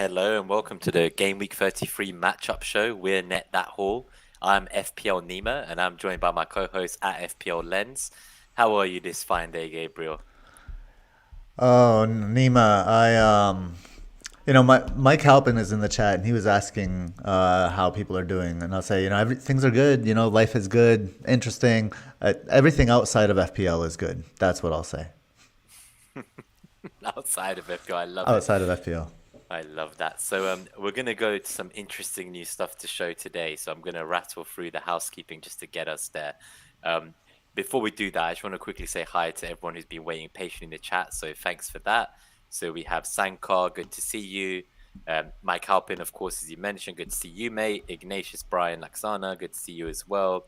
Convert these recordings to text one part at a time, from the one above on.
Hello and welcome to the Gameweek 33 matchup show. We're Hall. I'm FPL Nima and I'm joined by my co-host at FPL Lens. How are you this fine day, Gabriel? Oh, Nima, Mike Halpin is in the chat and he was asking how people are doing, and I'll say, things are good. Life is good, interesting. Everything outside of FPL is good. That's what I'll say. Outside of FPL, I love it. Outside of FPL. I love that. So we're gonna go to some interesting new stuff to show today. So I'm gonna rattle through the housekeeping just to get us there. Um, Before we do that, I just want to quickly say hi to everyone who's been waiting patiently in the chat. So thanks for that. So we have Sankar, good to see you. Mike Halpin, of course, as you mentioned, good to see you, mate. Ignatius Brian Laxana, good to see you as well.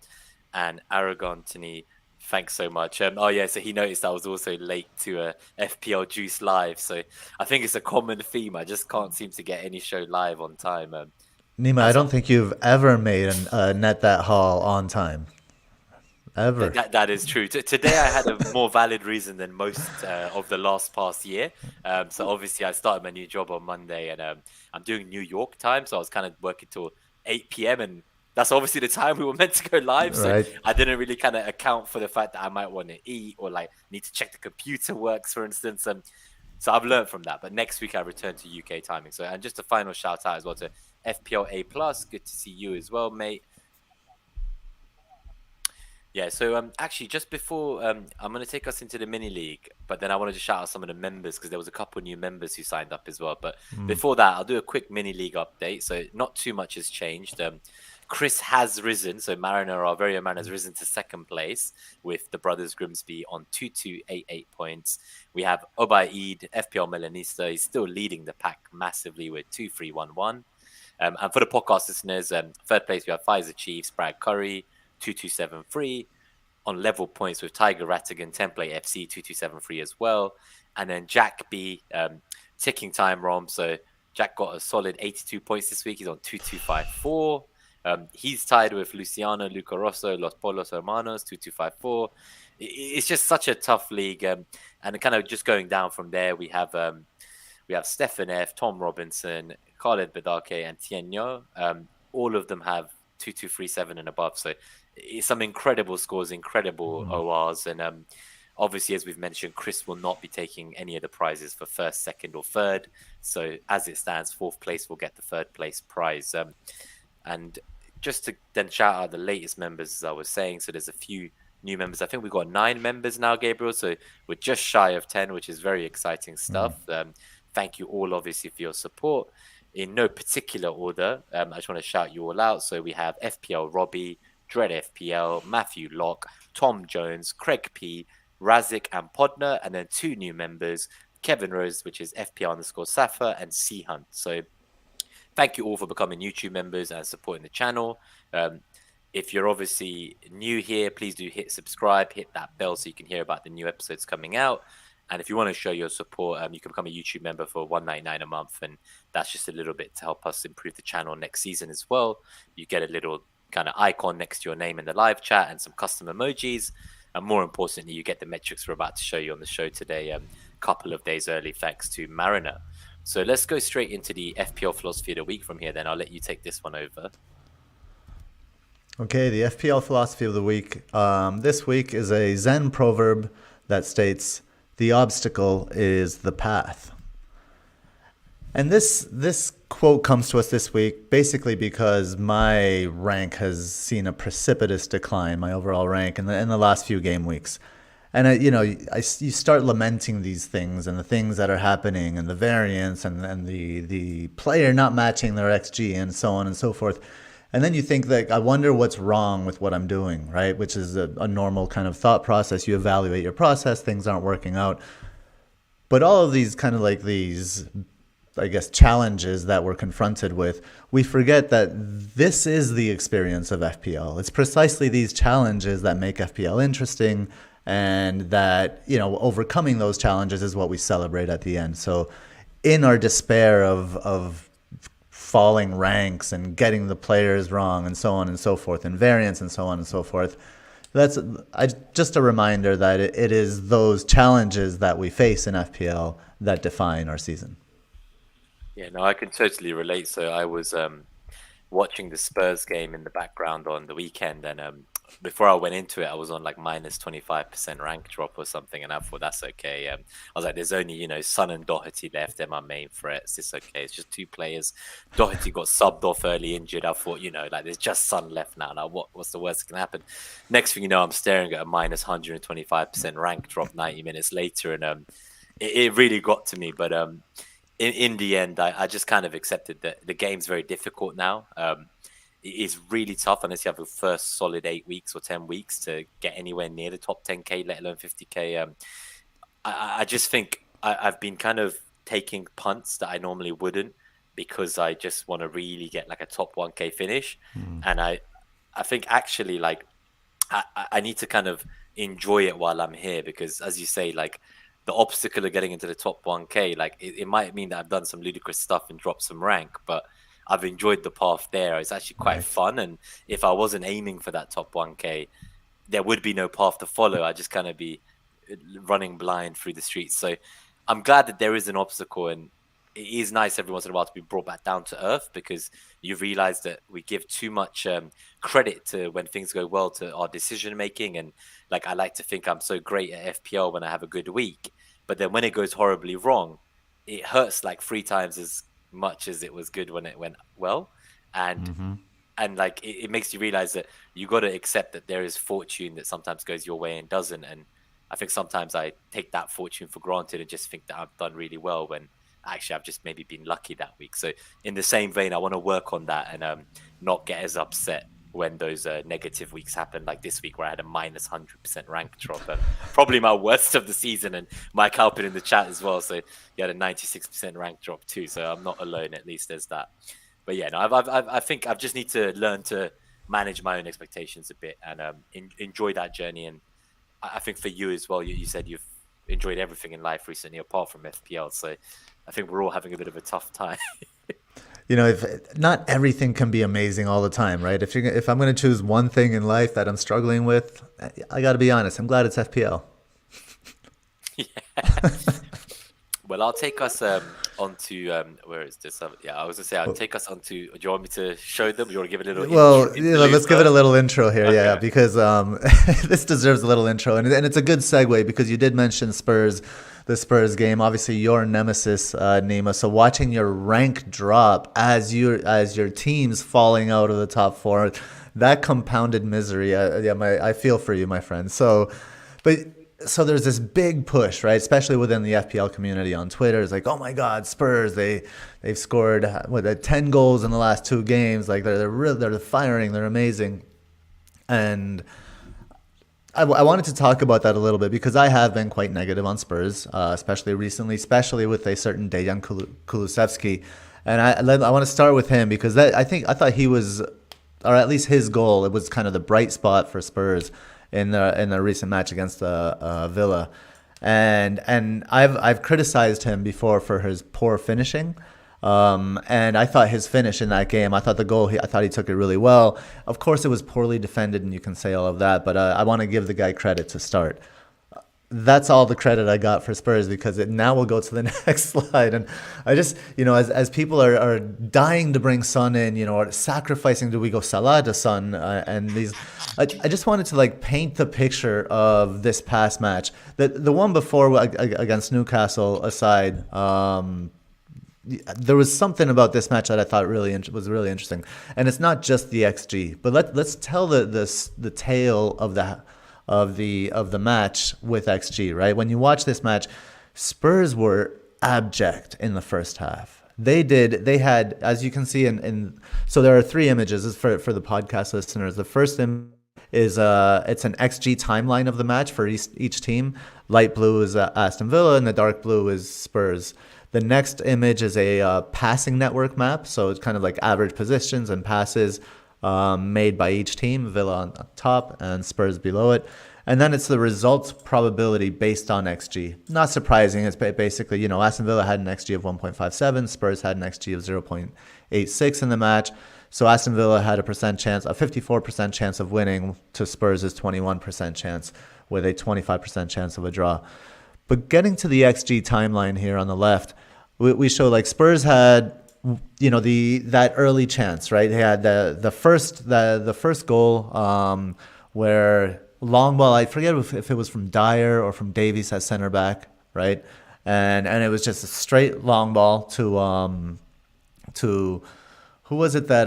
And Aragon Tini, thanks so much. Oh yeah, so he noticed I was also late to FPL Juice Live. So I think it's a common theme. I just can't seem to get any show live on time. Nima, I As don't of think you've ever made a net that haul on time. Ever. that is true. Today I had a more valid reason than most of the past year. So obviously I started my new job on Monday, and I'm doing New York time, so I was kind of working till 8 p.m. and that's obviously the time we were meant to go live. So Right. I didn't really kind of account for the fact that I might want to eat or like need to check the computer works, for instance. So I've learned from that. But next week I return to UK timing. So, and just a final shout out as well to FPL A Plus. Good to see you as well, mate. Yeah, so actually just before I'm gonna take us into the mini league, but then I wanted to shout out some of the members because there was a couple new members who signed up as well. But before that, I'll do a quick mini league update. So not too much has changed. Chris has risen, so Mariner, our very own man, has risen to second place with the brothers Grimsby on 2288 points. We have Obaid, FPL Melanista, he's still leading the pack massively with 2311. And for the podcast listeners, third place we have Pfizer Chiefs, Brad Curry, 2273 on level points with Tiger Rattigan, Template FC 2273 as well. And then Jack B, ticking time Rom. So Jack got a solid 82 points this week. He's on 2254. He's tied with Luciano, Luca Rosso, Los Polos Hermanos, 2254. It's just such a tough league. And kind of just going down from there, we have Stefan F, Tom Robinson, Khaled Bedake, and Tienyo. All of them have 2237 and above. So it's some incredible scores, incredible ORs. And obviously, as we've mentioned, Chris will not be taking any of the prizes for first, second, or third. So as it stands, fourth place will get the third place prize. And just to then shout out the latest members, as I was saying, so there's a few new members. I think we've got 9 members now, Gabriel. So we're just shy of 10, which is very exciting stuff. Thank you all, obviously, for your support. In no particular order, I just want to shout you all out. So we have FPL Robbie, Dread FPL, Matthew Locke, Tom Jones, Craig P, Razik, and Podner, and then 2 new members, Kevin Rose, which is FPL_Safa, and C Hunt. So thank you all for becoming YouTube members and supporting the channel. If you're obviously new here, please do hit subscribe, hit that bell so you can hear about the new episodes coming out. And if you want to show your support, you can become a YouTube member for $1.99 a month. And that's just a little bit to help us improve the channel next season as well. You get a little kind of icon next to your name in the live chat and some custom emojis. And more importantly, you get the metrics we're about to show you on the show today a couple of days early, thanks to Mariner. So let's go straight into the FPL philosophy of the week from here. Then I'll let you take this one over. Okay, the FPL philosophy of the week. This week is a Zen proverb that states, "The obstacle is the path." And this quote comes to us this week basically because my rank has seen a precipitous decline, my overall rank in the last few game weeks. And you start lamenting these things and the things that are happening and the variance and the player not matching their XG and so on and so forth. And then you think that, I wonder what's wrong with what I'm doing, right? Which is a normal kind of thought process. You evaluate your process, things aren't working out. But all of these kind of like these, I guess, challenges that we're confronted with, we forget that this is the experience of FPL. It's precisely these challenges that make FPL interesting, and that, overcoming those challenges is what we celebrate at the end. So in our despair of falling ranks and getting the players wrong and so on and so forth, and variance and so on and so forth, that's just a reminder that it is those challenges that we face in FPL that define our season. Yeah, no, I can totally relate. So I was watching the Spurs game in the background on the weekend, and before I went into it, I was on like minus 25% rank drop or something, and I thought that's okay. I was like, there's only Son and Doherty left. They're my main threats. It's okay. It's just two players. Doherty got subbed off early, injured. I thought, like there's just Son left now. Now what's the worst that can happen? Next thing you know, I'm staring at a minus 125% rank drop 90 minutes later, and it really got to me, but in the end, I just kind of accepted that the game's very difficult now. It is really tough unless you have the first solid 8 weeks or 10 weeks to get anywhere near the top 10k, let alone 50k. I just think I've been kind of taking punts that I normally wouldn't because I just want to really get like a top 1k finish, and I think actually like I need to kind of enjoy it while I'm here because, as you say, like the obstacle of getting into the top 1k, like it might mean that I've done some ludicrous stuff and dropped some rank, but I've enjoyed the path there. It's actually quite fun. And if I wasn't aiming for that top 1k, there would be no path to follow. I'd just kind of be running blind through the streets. So I'm glad that there is an obstacle, and it is nice every once in a while to be brought back down to earth because you realize that we give too much credit to when things go well to our decision making. And like, I like to think I'm so great at FPL when I have a good week, but then when it goes horribly wrong, it hurts like 3 times as much as it was good when it went well. And like it makes you realize that you got to accept that there is fortune that sometimes goes your way and doesn't. And I think sometimes I take that fortune for granted and just think that I've done really well when actually I've just maybe been lucky that week. So in the same vein, I want to work on that and not get as upset when those negative weeks happen, like this week where I had a minus 100% rank drop, probably my worst of the season. And Mike Halpin in the chat as well, so he had a 96% rank drop too. So I'm not alone, at least there's that. But yeah, no, I think I just need to learn to manage my own expectations a bit and enjoy that journey. And I think for you as well, you said you've enjoyed everything in life recently apart from FPL. So I think we're all having a bit of a tough time. If not everything can be amazing all the time, right? If I'm going to choose one thing in life that I'm struggling with, I got to be honest. I'm glad it's FPL. Yeah. Well, I'll take us onto where is this? Yeah, I was gonna say I'll take us onto. Do you want me to show them? Do you want to give it a little? Let's give it a little intro here, okay. Yeah, because this deserves a little intro, and it's a good segue because you did mention Spurs, the Spurs game. Obviously, your nemesis, Nima. So watching your rank drop as your team's falling out of the top four, that compounded misery. I feel for you, my friend. So there's this big push, right? Especially within the FPL community on Twitter. It's like, oh my God, Spurs! They've scored 10 goals in the last 2 games. Like they're firing. They're amazing. And I wanted to talk about that a little bit because I have been quite negative on Spurs, especially recently, especially with a certain Dejan Kulusevski. And I want to start with him because I thought he was, or at least his goal, it was kind of the bright spot for Spurs in the recent match against Villa, and I've criticized him before for his poor finishing, and I thought his finish in that game, I thought the goal, I thought he took it really well. Of course, it was poorly defended, and you can say all of that, but I want to give the guy credit to start. That's all the credit I got for Spurs because now we'll go to the next slide. And I just, as people are dying to bring Son in, or sacrificing, do we go Salah to Son? And these, I just wanted to paint the picture of this past match. The one before against Newcastle aside, there was something about this match that I thought was really interesting. And it's not just the XG, but let's tell the tale of the match with XG, right? When you watch this match, Spurs were abject in the first half. They had, as you can see so there are 3 images. This is for the podcast listeners. The first image is it's an XG timeline of the match for each team. Light blue is Aston Villa and the dark blue is Spurs. The next image is a passing network map, so it's kind of like average positions and passes made by each team, Villa on top and Spurs below it. And then it's the results probability based on XG. Not surprising. It's basically, Aston Villa had an XG of 1.57. Spurs had an XG of 0.86 in the match. So Aston Villa had a 54% chance of winning to Spurs' 21% chance with a 25% chance of a draw. But getting to the XG timeline here on the left, we show like Spurs had, that early chance, right? They had the first goal, where long ball. I forget if it was from Dyer or from Davies at center back, right? And it was just a straight long ball to who was it that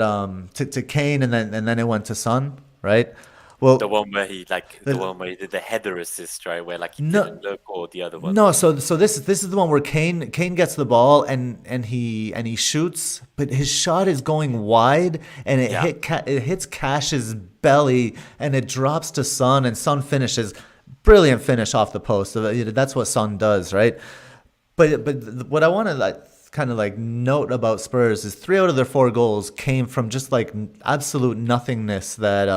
to Kane, and then it went to Son, right? Well, The one where the one where he did the header assist, right? Where like he no, didn't look, or the other one. no. So this is the one where Kane gets the ball and he shoots, but his shot is going wide, and Yeah. it hits Cash's belly, and it drops to Son, and Son finishes. Brilliant finish off the post. That's what Son does, right? But what I want to kind of note about Spurs is 3 out of their 4 goals came from just like absolute nothingness that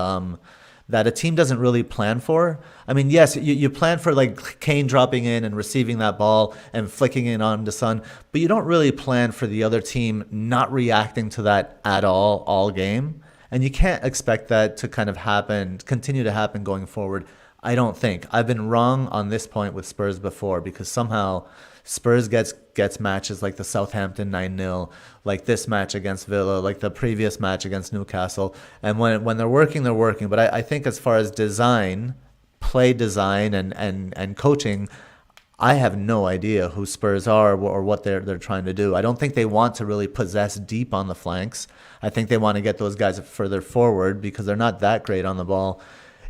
a team doesn't really plan for. I mean, yes, you plan for like Kane dropping in and receiving that ball and flicking it on to Son, but you don't really plan for the other team not reacting to that at all game. And you can't expect that to kind of continue to happen going forward. I don't think. I've been wrong on this point with Spurs before, because somehow Spurs gets matches like the Southampton 9-0, like this match against Villa, like the previous match against Newcastle. And when they're working, they're working. But I think as far as play design and coaching, I have no idea who Spurs are or what they're trying to do. I don't think they want to really possess deep on the flanks. I think they want to get those guys further forward because they're not that great on the ball.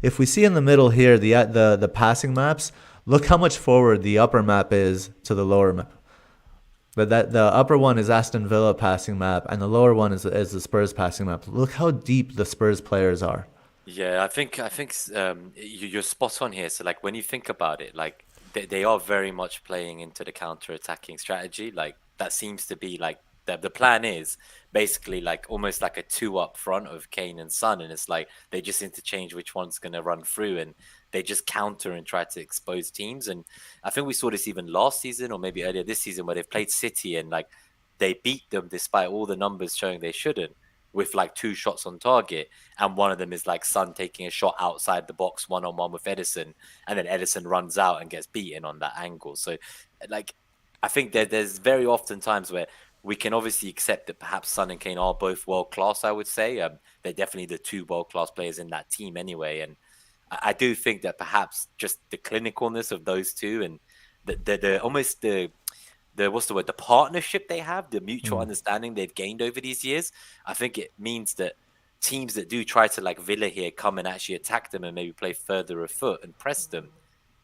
If we see in the middle here the passing maps, look how much forward the upper map is to the lower map. But the upper one is Aston Villa passing map, and the lower one is the Spurs passing map. Look how deep the Spurs players are. Yeah, I think you're spot on here. So like when you think about it, like they are very much playing into the counter-attacking strategy. Like that seems to be like the plan is basically like almost like a 2 up front of Kane and Son, and it's like they just interchange which one's going to run through, and they just counter and try to expose teams. And I think we saw this even last season or maybe earlier this season, where they've played City and like they beat them despite all the numbers showing they shouldn't, with like 2 shots on target, and one of them is like Son taking a shot outside the box 1-on-1 with Edison, and then Edison runs out and gets beaten on that angle. So like I think there's very often times where we can obviously accept that perhaps Son and Kane are both world class. I would say they're definitely the 2 world class players in that team anyway, and I do think that perhaps just the clinicalness of those two, and the almost the what's the word, the partnership they have, the mutual understanding they've gained over these years, I think it means that teams that do try to, like Villa here, come and actually attack them and maybe play further afoot and press them,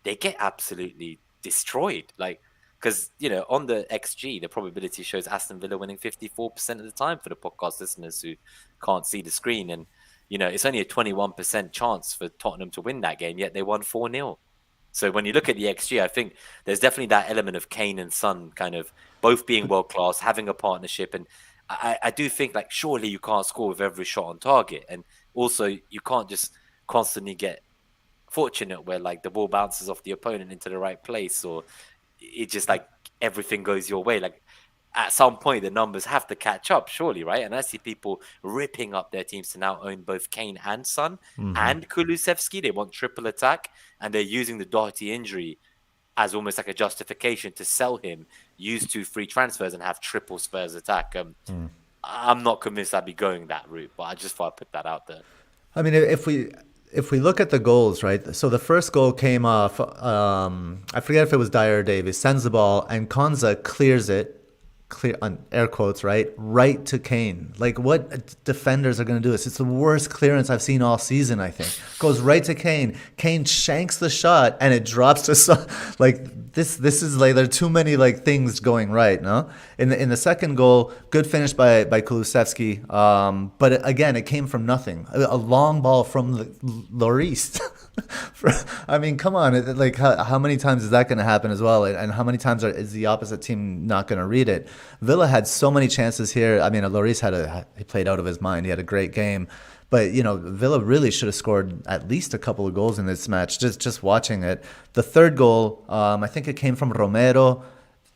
they get absolutely destroyed. Like, because, on the XG, the probability shows Aston Villa winning 54% of the time for the podcast listeners who can't see the screen. And, it's only a 21% chance for Tottenham to win that game, yet they won 4-0. So when you look at the XG, I think there's definitely that element of Kane and Son kind of both being world class, having a partnership. And I do think, like, surely you can't score with every shot on target. And also you can't just constantly get fortunate where like the ball bounces off the opponent into the right place, or it just like everything goes your way. Like at some point the numbers have to catch up, surely, right? And I see people ripping up their teams to now own both Kane and Son and Kulusevski. They want triple attack, and they're using the Doherty injury as almost like a justification to sell him, use 2 free transfers, and have triple Spurs attack. I'm not convinced I'd be going that route, but I just thought I'd put that out there. I mean, if we look at the goals, right? So the first goal came off, I forget if it was Dyer or Davies, sends the ball, and Konza clears it, on air quotes, right to Kane. Like, what defenders are going to do this? It's the worst clearance I've seen all season, I think. Goes right to Kane. Kane shanks the shot, and it drops to Son. Like, this is like, there are too many like things going right, no? In the second goal, good finish by Kulusevski. But again, it came from nothing. A long ball from Lloris. I mean, come on. Like, how many times is that going to happen as well? And how many times is the opposite team not going to read it? Villa had so many chances here. I mean, Lloris he played out of his mind. He had a great game. But, Villa really should have scored at least a couple of goals in this match, just watching it. The third goal, I think it came from Romero.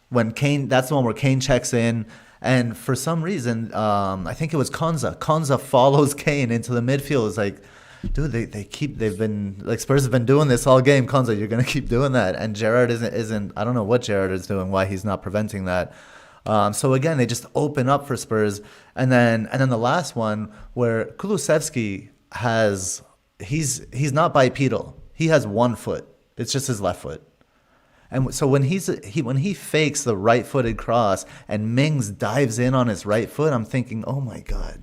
When Kane, that's the one where Kane checks in. And for some reason, I think it was Konza. Konza follows Kane into the midfield. It's like, dude, they've been like, Spurs have been doing this all game. Konza, you're gonna keep doing that. And Gerrard isn't. I don't know what Gerrard is doing, why he's not preventing that. So again, they just open up for Spurs, and then the last one where Kulusevski he's not bipedal. He has one foot. It's just his left foot. And so when he fakes the right-footed cross and Mings dives in on his right foot, I'm thinking, oh my god,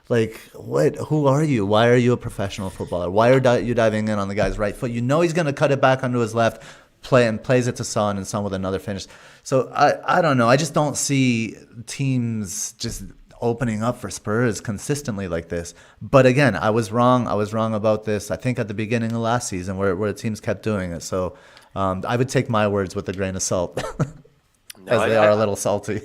like what? Who are you? Why are you a professional footballer? Why are you diving in on the guy's right foot? You know he's gonna cut it back onto his left, plays it to Son, and Son with another finish. So I don't know. I just don't see teams just opening up for Spurs consistently like this. But again, I was wrong. I was wrong about this. I think at the beginning of last season where the teams kept doing it. So I would take my words with a grain of salt, as they are a little salty.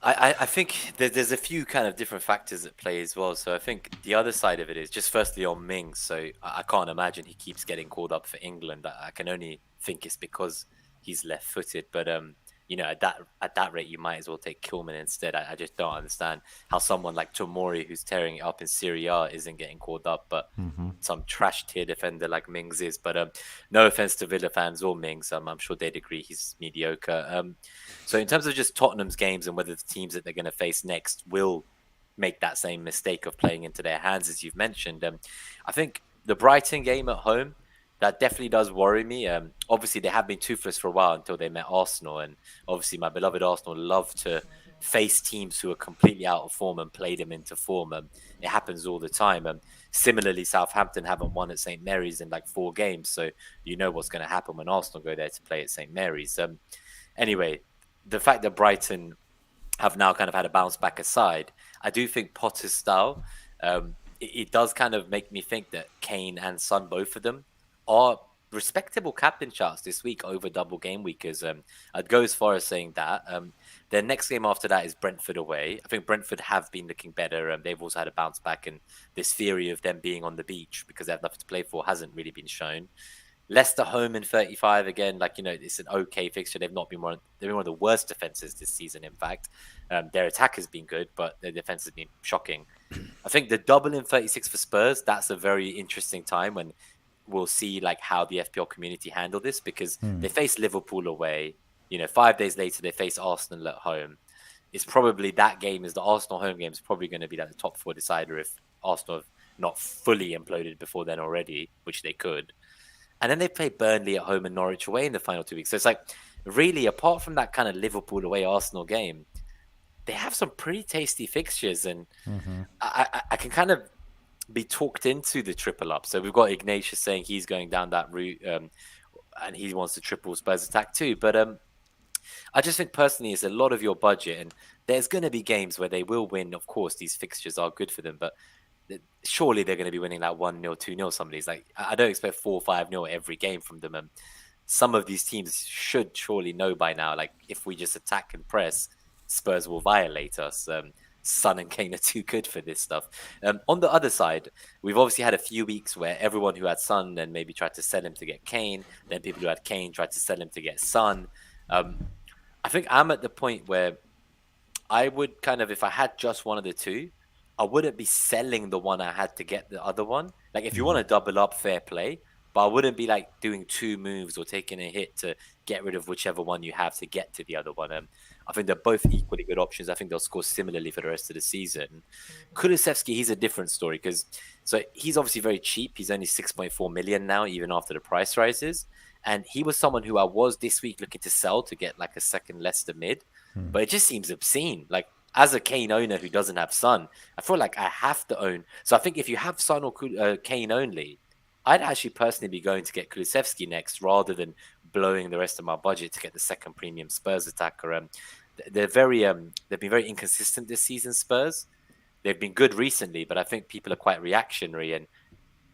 I think there's a few kind of different factors at play as well. So I think the other side of it is just firstly on Mings. So I can't imagine he keeps getting called up for England. I can only think it's because he's left-footed. But at that rate, you might as well take Kilman instead. I just don't understand how someone like Tomori, who's tearing it up in Serie A, isn't getting called up, but some trash tier defender like Mings is. But no offense to Villa fans or Mings, I'm sure they'd agree he's mediocre. So in terms of just Tottenham's games and whether the teams that they're going to face next will make that same mistake of playing into their hands, as you've mentioned, I think the Brighton game at home, that definitely does worry me. Obviously, they have been toothless for a while until they met Arsenal. And obviously, my beloved Arsenal love to face teams who are completely out of form and play them into form. It happens all the time. Similarly, Southampton haven't won at St. Mary's in like 4 games. So you know what's going to happen when Arsenal go there to play at St. Mary's. Anyway, the fact that Brighton have now kind of had a bounce back aside, I do think Potter's style, it does kind of make me think that Kane and Son, both of them, are respectable captain charts this week over double game weekers. I'd go as far as saying that. Their next game after that is Brentford away. I think Brentford have been looking better. They've also had a bounce back, and this theory of them being on the beach because they have nothing to play for hasn't really been shown. Leicester home in 35 again, it's an okay fixture. They've been one of the worst defenses this season. In fact, their attack has been good, but their defense has been shocking. I think the double in 36 for Spurs, that's a very interesting time when we'll see how the FPL community handle this, because they face Liverpool away. 5 days later they face Arsenal at home. It's probably the Arsenal home game is probably going to be the top 4 decider if Arsenal have not fully imploded before then already, which they could. And then they play Burnley at home and Norwich away in the final 2 weeks. So it's really, apart from that kind of Liverpool away Arsenal game, they have some pretty tasty fixtures, and I can kind of be talked into the triple up. So we've got Ignatius saying he's going down that route, and he wants to triple Spurs attack too. But I just think personally it's a lot of your budget, and there's going to be games where they will win. Of course, these fixtures are good for them, but surely they're going to be winning 1-0, 2-0. Some of these, I don't expect 4 or 5-0 every game from them. And some of these teams should surely know by now, if we just attack and press, Spurs will violate us. Son and Kane are too good for this stuff. On the other side, we've obviously had a few weeks where everyone who had Son then maybe tried to sell him to get Kane. Then people who had Kane tried to sell him to get Son. I think I'm at the point where I would if I had just one of the two, I wouldn't be selling the one I had to get the other one. If you want to double up, fair play. But I wouldn't be doing 2 moves or taking a hit to get rid of whichever one you have to get to the other one. I think they're both equally good options. I think they'll score similarly for the rest of the season. Kulusevski, he's a different story because he's obviously very cheap. He's only 6.4 million now, even after the price rises. And he was someone who I was this week looking to sell to get a second Leicester mid. But it just seems obscene. As a Kane owner who doesn't have Son, I feel like I have to own. So I think if you have Son or Kane only, I'd actually personally be going to get Kulusevski next rather than blowing the rest of my budget to get the second premium Spurs attacker. They've been very inconsistent this season, Spurs. They've been good recently, but I think people are quite reactionary. And,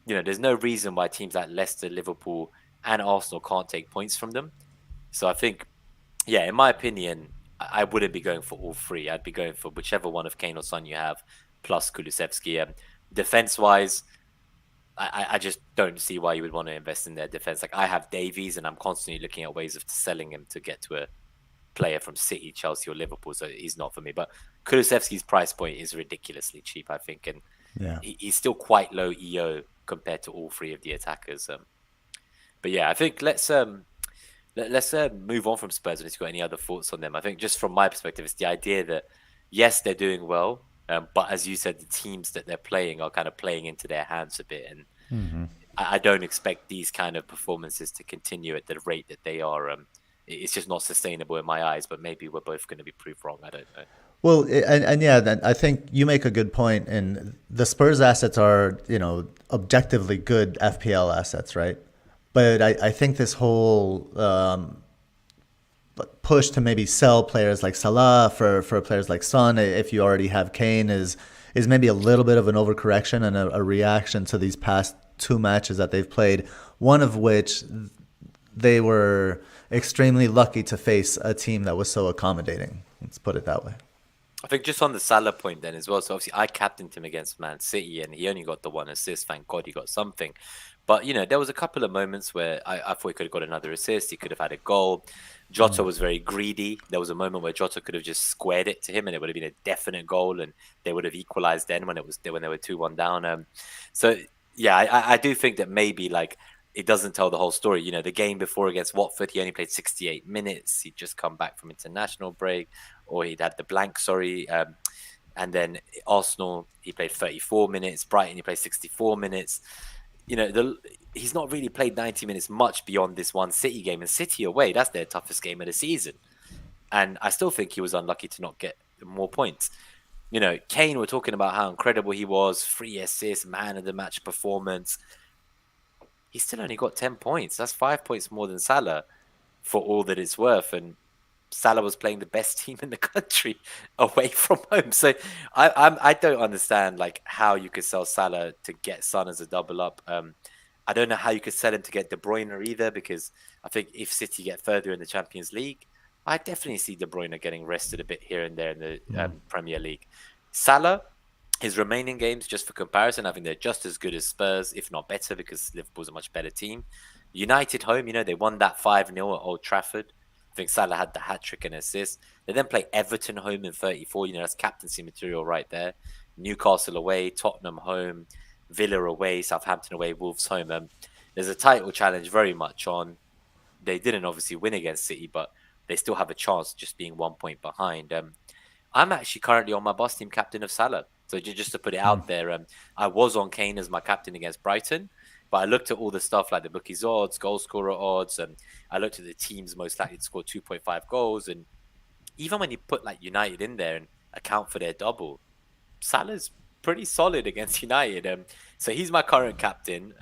there's no reason why teams like Leicester, Liverpool, and Arsenal can't take points from them. So I think, in my opinion, I wouldn't be going for all 3. I'd be going for whichever one of Kane or Son you have, plus Kulusevski. Defense-wise, I just don't see why you would want to invest in their defense. I have Davies, and I'm constantly looking at ways of selling him to get to a player from City, Chelsea, or Liverpool. So he's not for me. But Kulusevski's price point is ridiculously cheap, I think, and he's still quite low EO compared to all 3 of the attackers. But I think let's Let's move on from Spurs. If you've got any other thoughts on them, I think just from my perspective, it's the idea that yes, they're doing well, but as you said, the teams that they're playing are kind of playing into their hands a bit, and I don't expect these kind of performances to continue at the rate that they are. It's just not sustainable in my eyes. But maybe we're both going to be proved wrong. I don't know. Well, and yeah, then I think you make a good point. And the Spurs assets are, objectively good FPL assets, right? But I think this whole push to maybe sell players like Salah for players like Son, if you already have Kane, is maybe a little bit of an overcorrection and a reaction to these past two matches that they've played. One of which they were extremely lucky to face a team that was so accommodating. Let's put it that way. I think just on the Salah point then as well. So obviously I captained him against Man City and he only got the one assist. Thank God he got something. But there was a couple of moments where I thought he could have got another assist. He could have had a goal. Jota was very greedy. There was a moment where Jota could have just squared it to him and it would have been a definite goal and they would have equalized then when they were 2-1 down. So yeah, I do think that maybe like it doesn't tell the whole story. The game before against Watford, he only played 68 minutes. He'd just come back from international break, or he'd had the blank, sorry. And then Arsenal, he played 34 minutes. Brighton, he played 64 minutes. He's not really played 90 minutes much beyond this one City game. And City away, that's their toughest game of the season. And I still think he was unlucky to not get more points. Kane, we're talking about how incredible he was, 3 assists, man of the match performance. He still only got 10 points. That's 5 points more than Salah for all that it's worth. And Salah was playing the best team in the country away from home. So I don't understand like how you could sell Salah to get Son as a double up. I don't know how you could sell him to get De Bruyne either, because I think if City get further in the Champions League, I definitely see De Bruyne getting rested a bit here and there in the Premier League. Salah, his remaining games, just for comparison, I think they're just as good as Spurs, if not better, because Liverpool's a much better team. United home, they won that 5-0 at Old Trafford. I think Salah had the hat-trick and assist. They then play Everton home in 34. That's captaincy material right there. Newcastle away, Tottenham home, Villa away, Southampton away, Wolves home. There's a title challenge very much on. They didn't obviously win against City, but they still have a chance just being 1 point behind. I'm actually currently on my boss team captain of Salah. So just to put it out there, I was on Kane as my captain against Brighton, but I looked at all the stuff like the bookies odds, goal scorer odds, and I looked at the teams most likely to score 2.5 goals. And even when you put like United in there and account for their double, Salah's pretty solid against United. So he's my current captain.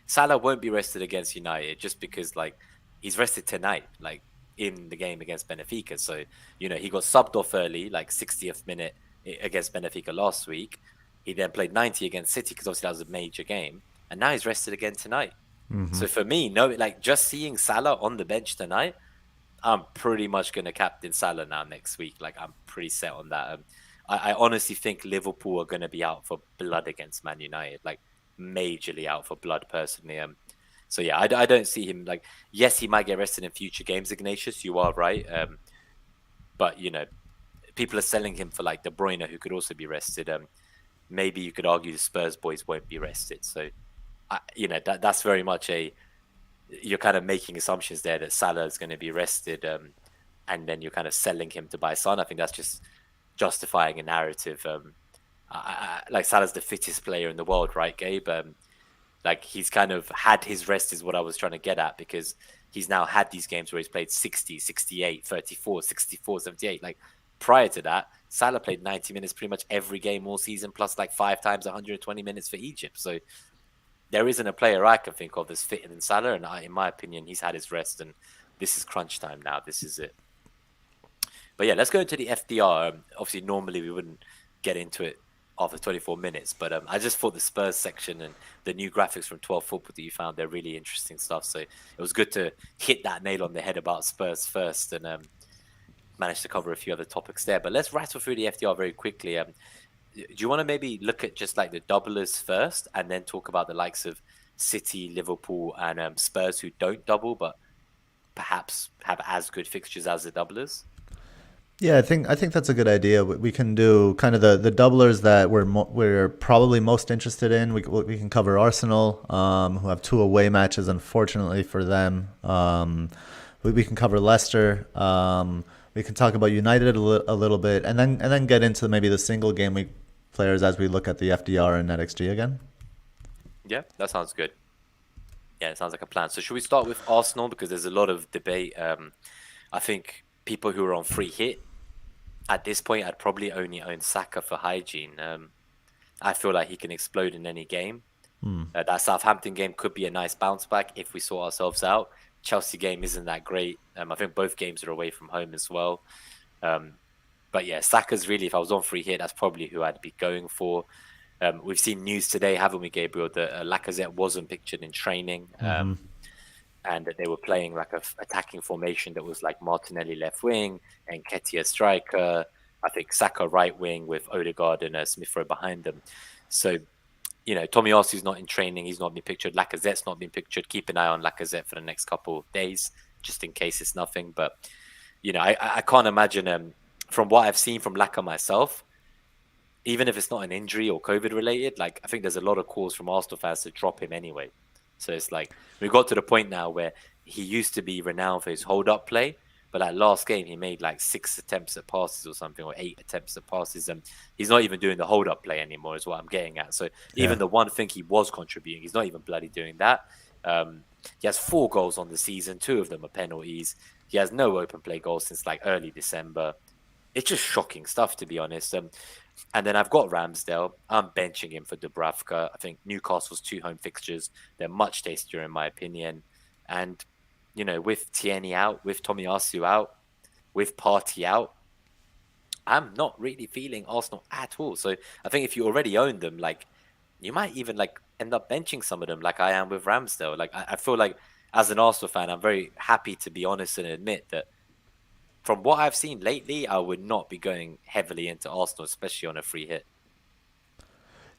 Salah won't be rested against United just because like he's rested tonight, like in the game against Benfica. So, he got subbed off early, like 60th minute against Benfica last week. He then played 90 against City because obviously that was a major game. And now he's rested again tonight. So for me, just seeing Salah on the bench tonight, I'm pretty much going to captain Salah now next week. Like I'm pretty set on that. I honestly think Liverpool are going to be out for blood against Man United, like majorly out for blood personally. So yeah, I don't see him like. Yes, he might get rested in future games, Ignatius. You are right. But people are selling him for like De Bruyne, who could also be rested. Maybe you could argue the Spurs boys won't be rested. So, that's very much you're kind of making assumptions there that Salah is going to be rested, and then you're kind of selling him to buy Son. I think that's just justifying a narrative. Like Salah's the fittest player in the world, right, Gabe? Like he's kind of had his rest is what I was trying to get at, because he's now had these games where he's played 60, 68, 34, 64, 78. Like prior to that, Salah played 90 minutes pretty much every game all season, plus like 5 times 120 minutes for Egypt. So there isn't a player I can think of that's fitter than Salah. And in my opinion, he's had his rest and this is crunch time now. This is it. But yeah, let's go into the FDR. Obviously, normally we wouldn't get into it after 24 minutes, but I just thought the Spurs section and the new graphics from 12 Football that you found, they're really interesting stuff. So it was good to hit that nail on the head about Spurs first and managed to cover a few other topics there. But let's rattle through the FDR very quickly. Do you want to maybe look at just like the doublers first and then talk about the likes of City, Liverpool and Spurs who don't double but perhaps have as good fixtures as the doublers? Yeah, I think that's a good idea. We can do kind of the doublers that we're probably most interested in. We can cover Arsenal, who have two away matches, unfortunately for them. We can cover Leicester. We can talk about United a little bit, and then get into maybe the single game week players as we look at the FDR and NetxG again. Yeah, that sounds good. Yeah, it sounds like a plan. So should we start with Arsenal because there's a lot of debate. I think people who are on free hit at this point, I'd probably only own Saka for hygiene. I feel like he can explode in any game. That Southampton game could be a nice bounce back if we sort ourselves out. Chelsea game isn't that great. I think both games are away from home as well. Um, but yeah, Saka's really, if I was on free hit, that's probably who I'd be going for. We've seen news today, haven't we, Gabriel, that Lacazette wasn't pictured in training. And that they were playing like a attacking formation that was like Martinelli left wing and Nketiah striker. I think Saka right wing with Odegaard and Smith Rowe behind them. So, Tomiyasu's not in training. He's not been pictured. Lacazette's not been pictured. Keep an eye on Lacazette for the next couple of days, just in case it's nothing. But, I can't imagine from what I've seen from Laka myself, even if it's not an injury or COVID related, like I think there's a lot of calls from Arsenal fans to drop him anyway. So it's like we got to the point now where he used to be renowned for his hold up play, but that last game he made like 6 attempts at passes or something, or 8 attempts at passes, and he's not even doing the hold up play anymore. Is what I'm getting at. So Yeah. even the one thing he was contributing, he's not even bloody doing that. He has 4 goals on the season, 2 of them are penalties. He has no open play goals since like early December. It's just shocking stuff, to be honest. And then I've got Ramsdale. I'm benching him for Dubravka. I think Newcastle's 2 home fixtures, they're much tastier in my opinion. And, with Tierney out, with Tomiyasu out, with Partey out, I'm not really feeling Arsenal at all. So I think if you already own them, like, you might even like end up benching some of them like I am with Ramsdale. Like I feel like as an Arsenal fan, I'm very happy to be honest and admit that from what I've seen lately, I would not be going heavily into Arsenal, especially on a free hit.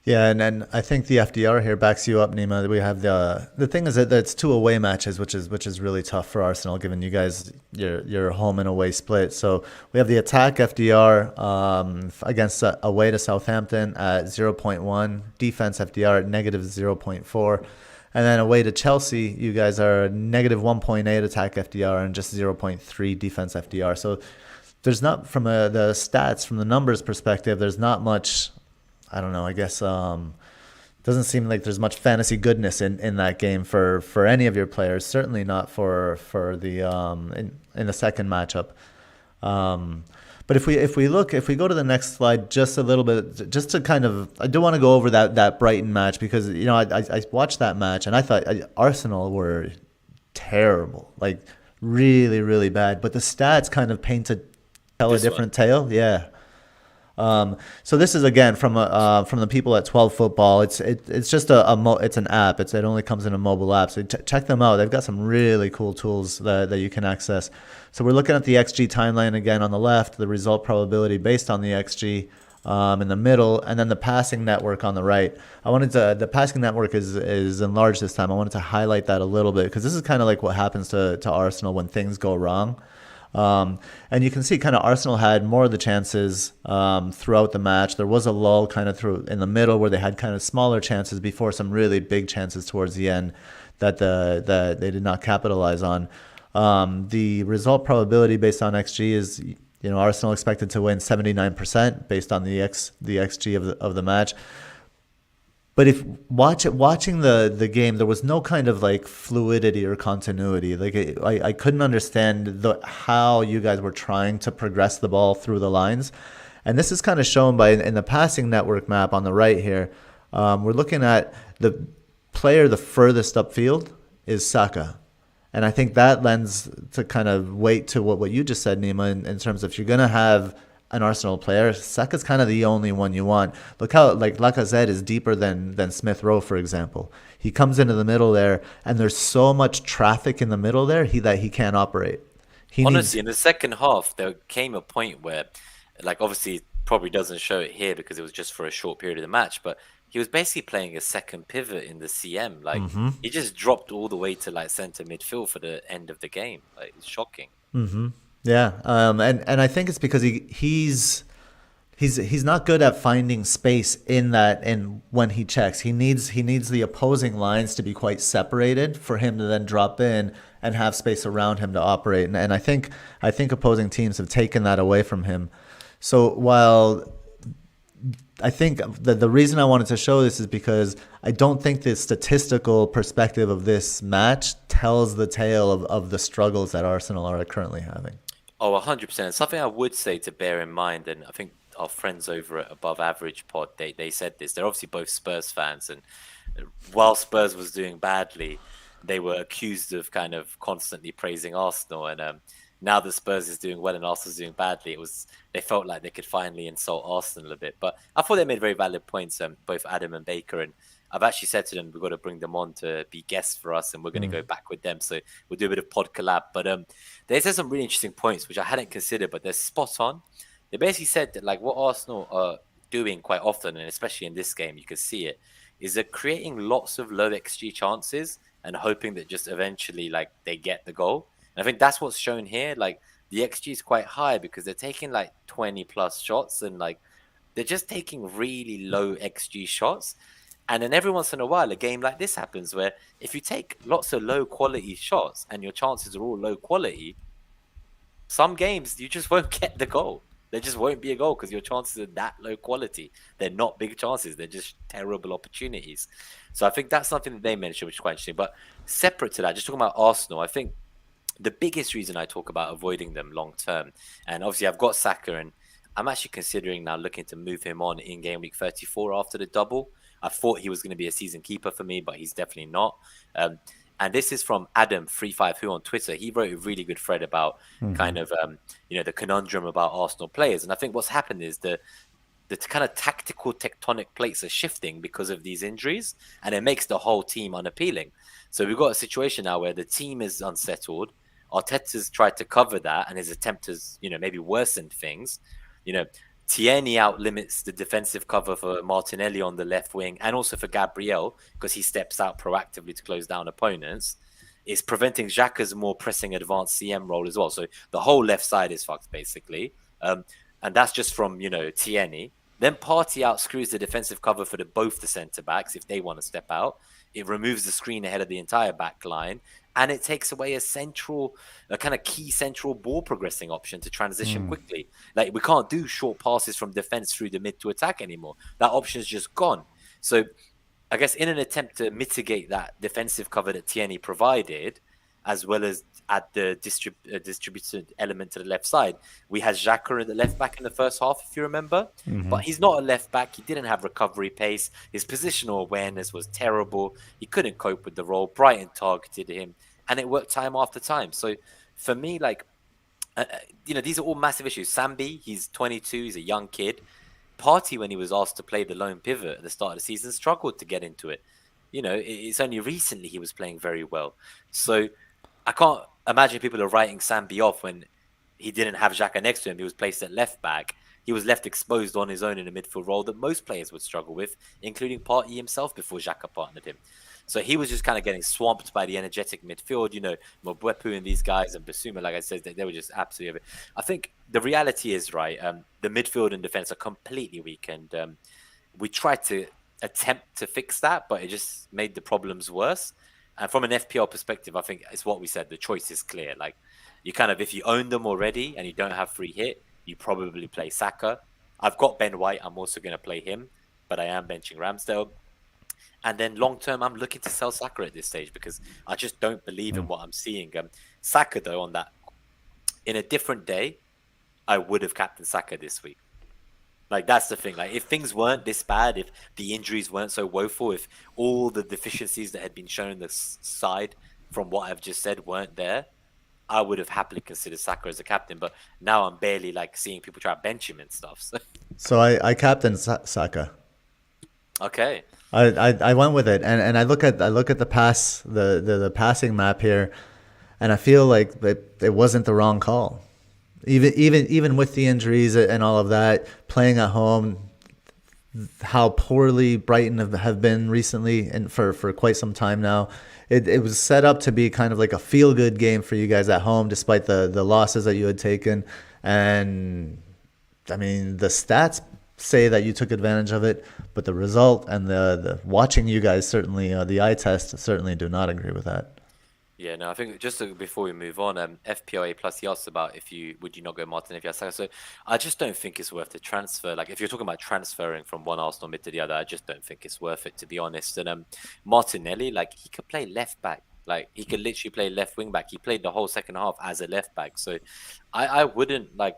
Yeah, and then I think the FDR here backs you up, Nima. We have the thing is that it's two away matches, which is really tough for Arsenal, given you guys your home and away split. So we have the attack FDR against away to Southampton at 0.1, defense FDR at negative 0.4, and then away to Chelsea, you guys are negative 1.8 attack FDR and just 0.3 defense FDR. So there's not from the stats from the numbers perspective, there's not much. I don't know. I guess doesn't seem like there's much fantasy goodness in that game for any of your players. Certainly not for the in the second matchup. But if we go to the next slide just a little bit, just to kind of, I do want to go over that Brighton match because I watched that match and I thought Arsenal were terrible, like really really bad. But the stats kind of tell a This one. different tale. Yeah. So this is again from the people at 12 Football. It's just it's an app. It only comes in a mobile app. So check them out. They've got some really cool tools that you can access. So we're looking at the XG timeline again on the left, the result probability based on the XG in the middle, and then the passing network on the right. The passing network is enlarged this time. I wanted to highlight that a little bit because this is kind of like what happens to Arsenal when things go wrong. And you can see kind of Arsenal had more of the chances throughout the match. There was a lull kind of through in the middle where they had kind of smaller chances before some really big chances towards the end that they did not capitalize on. The result probability based on XG is Arsenal expected to win 79% based on the XG of the match. But if watching the game, there was no kind of like fluidity or continuity. Like I couldn't understand how you guys were trying to progress the ball through the lines, and this is kind of shown by in the passing network map on the right here. We're looking at the player the furthest upfield is Saka, and I think that lends to kind of weight to what you just said, Nima, in terms of if you're gonna have an Arsenal player, Saka's kind of the only one you want. Look how like Lacazette is deeper than Smith Rowe, for example. He comes into the middle there, and there's so much traffic in the middle there that he can't operate. Honestly, in the second half, there came a point where, like, obviously, probably doesn't show it here because it was just for a short period of the match, but he was basically playing a second pivot in the CM. Like, he just dropped all the way to like center midfield for the end of the game. Like, it's shocking. Yeah, and I think it's because he's not good at finding space in that, and when he checks, he needs the opposing lines to be quite separated for him to then drop in and have space around him to operate. And I think opposing teams have taken that away from him. So while I think the reason I wanted to show this is because I don't think the statistical perspective of this match tells the tale of the struggles that Arsenal are currently having. Oh, 100%. Something I would say to bear in mind, and I think our friends over at Above Average Pod, they said this. They're obviously both Spurs fans, and while Spurs was doing badly, they were accused of kind of constantly praising Arsenal. And now that Spurs is doing well and Arsenal's doing badly, they felt like they could finally insult Arsenal a bit. But I thought they made very valid points, both Adam and Baker. And I've actually said to them, we've got to bring them on to be guests for us, and we're going to go back with them. So we'll do a bit of pod collab. But they said some really interesting points, which I hadn't considered, but they're spot on. They basically said that like what Arsenal are doing quite often, and especially in this game, you can see it, is they're creating lots of low XG chances and hoping that just eventually like they get the goal. And I think that's what's shown here. Like the XG is quite high because they're taking like 20 plus shots, and like they're just taking really low XG shots. And then every once in a while, a game like this happens where if you take lots of low quality shots and your chances are all low quality, some games you just won't get the goal. There just won't be a goal because your chances are that low quality. They're not big chances. They're just terrible opportunities. So I think that's something that they mentioned, which is quite interesting. But separate to that, just talking about Arsenal, I think the biggest reason I talk about avoiding them long term, and obviously I've got Saka, and I'm actually considering now looking to move him on in game week 34 after the double. I thought he was going to be a season keeper for me, but he's definitely not. And this is from Adam352 on Twitter. He wrote a really good thread about kind of, the conundrum about Arsenal players. And I think what's happened is the kind of tactical tectonic plates are shifting because of these injuries, and it makes the whole team unappealing. So we've got a situation now where the team is unsettled. Arteta's tried to cover that, and his attempt has, maybe worsened things. Tierney out limits the defensive cover for Martinelli on the left wing, and also for Gabriel because he steps out proactively to close down opponents. It's preventing Xhaka's more pressing advanced CM role as well. So the whole left side is fucked basically, and that's just from Tierney. Then Partey out screws the defensive cover for both the centre backs if they want to step out. It removes the screen ahead of the entire back line, and it takes away a kind of key central ball progressing option to transition quickly. Like we can't do short passes from defense through the mid to attack anymore. That option is just gone. So I guess in an attempt to mitigate that defensive cover that Tierney provided, as well as add the distributed element to the left side, we had Xhaka at the left back in the first half, if you remember. But he's not a left back. He didn't have recovery pace. His positional awareness was terrible. He couldn't cope with the role. Brighton targeted him, and it worked time after time. So for me, these are all massive issues. Sambi, he's 22. He's a young kid. Partey, when he was asked to play the lone pivot at the start of the season, struggled to get into it. It's only recently he was playing very well. So I can't imagine people are writing Sambi off when he didn't have Xhaka next to him. He was placed at left back. He was left exposed on his own in a midfield role that most players would struggle with, including Partey himself before Xhaka partnered him. So he was just kind of getting swamped by the energetic midfield, Mobwepu and these guys and Basuma, like I said, they were just absolutely... I think the reality is, right, the midfield and defense are completely weak, and we tried to attempt to fix that, but it just made the problems worse. And from an FPL perspective, I think it's what we said. The choice is clear. Like, you kind of, if you own them already and you don't have free hit, you probably play Saka. I've got Ben White. I'm also going to play him, but I am benching Ramsdale. And then long term, I'm looking to sell Saka at this stage because I just don't believe in what I'm seeing. Saka, though, in a different day, I would have captained Saka this week. Like, that's the thing. Like, if things weren't this bad, if the injuries weren't so woeful, if all the deficiencies that had been shown on the side from what I've just said weren't there, I would have happily considered Saka as a captain. But now I'm barely seeing people try to bench him and stuff. So I captained Saka. Okay. I went with it, and I look at the pass the passing map here, and I feel like it wasn't the wrong call. Even with the injuries and all of that, playing at home, how poorly Brighton have been recently and for quite some time now. It was set up to be kind of like a feel good game for you guys at home, despite the losses that you had taken. And I mean, the stats say that you took advantage of it, but the result and the watching you guys certainly, the eye test certainly do not agree with that. Yeah, no, I think just before we move on, FPLA Plus he asked about if you would you not go Martinelli Saka. So I just don't think it's worth the transfer. Like if you're talking about transferring from one Arsenal mid to the other, I just don't think it's worth it, to be honest. And Martinelli, like he could play left back. Like he could literally play left wing back. He played the whole second half as a left back. So I wouldn't like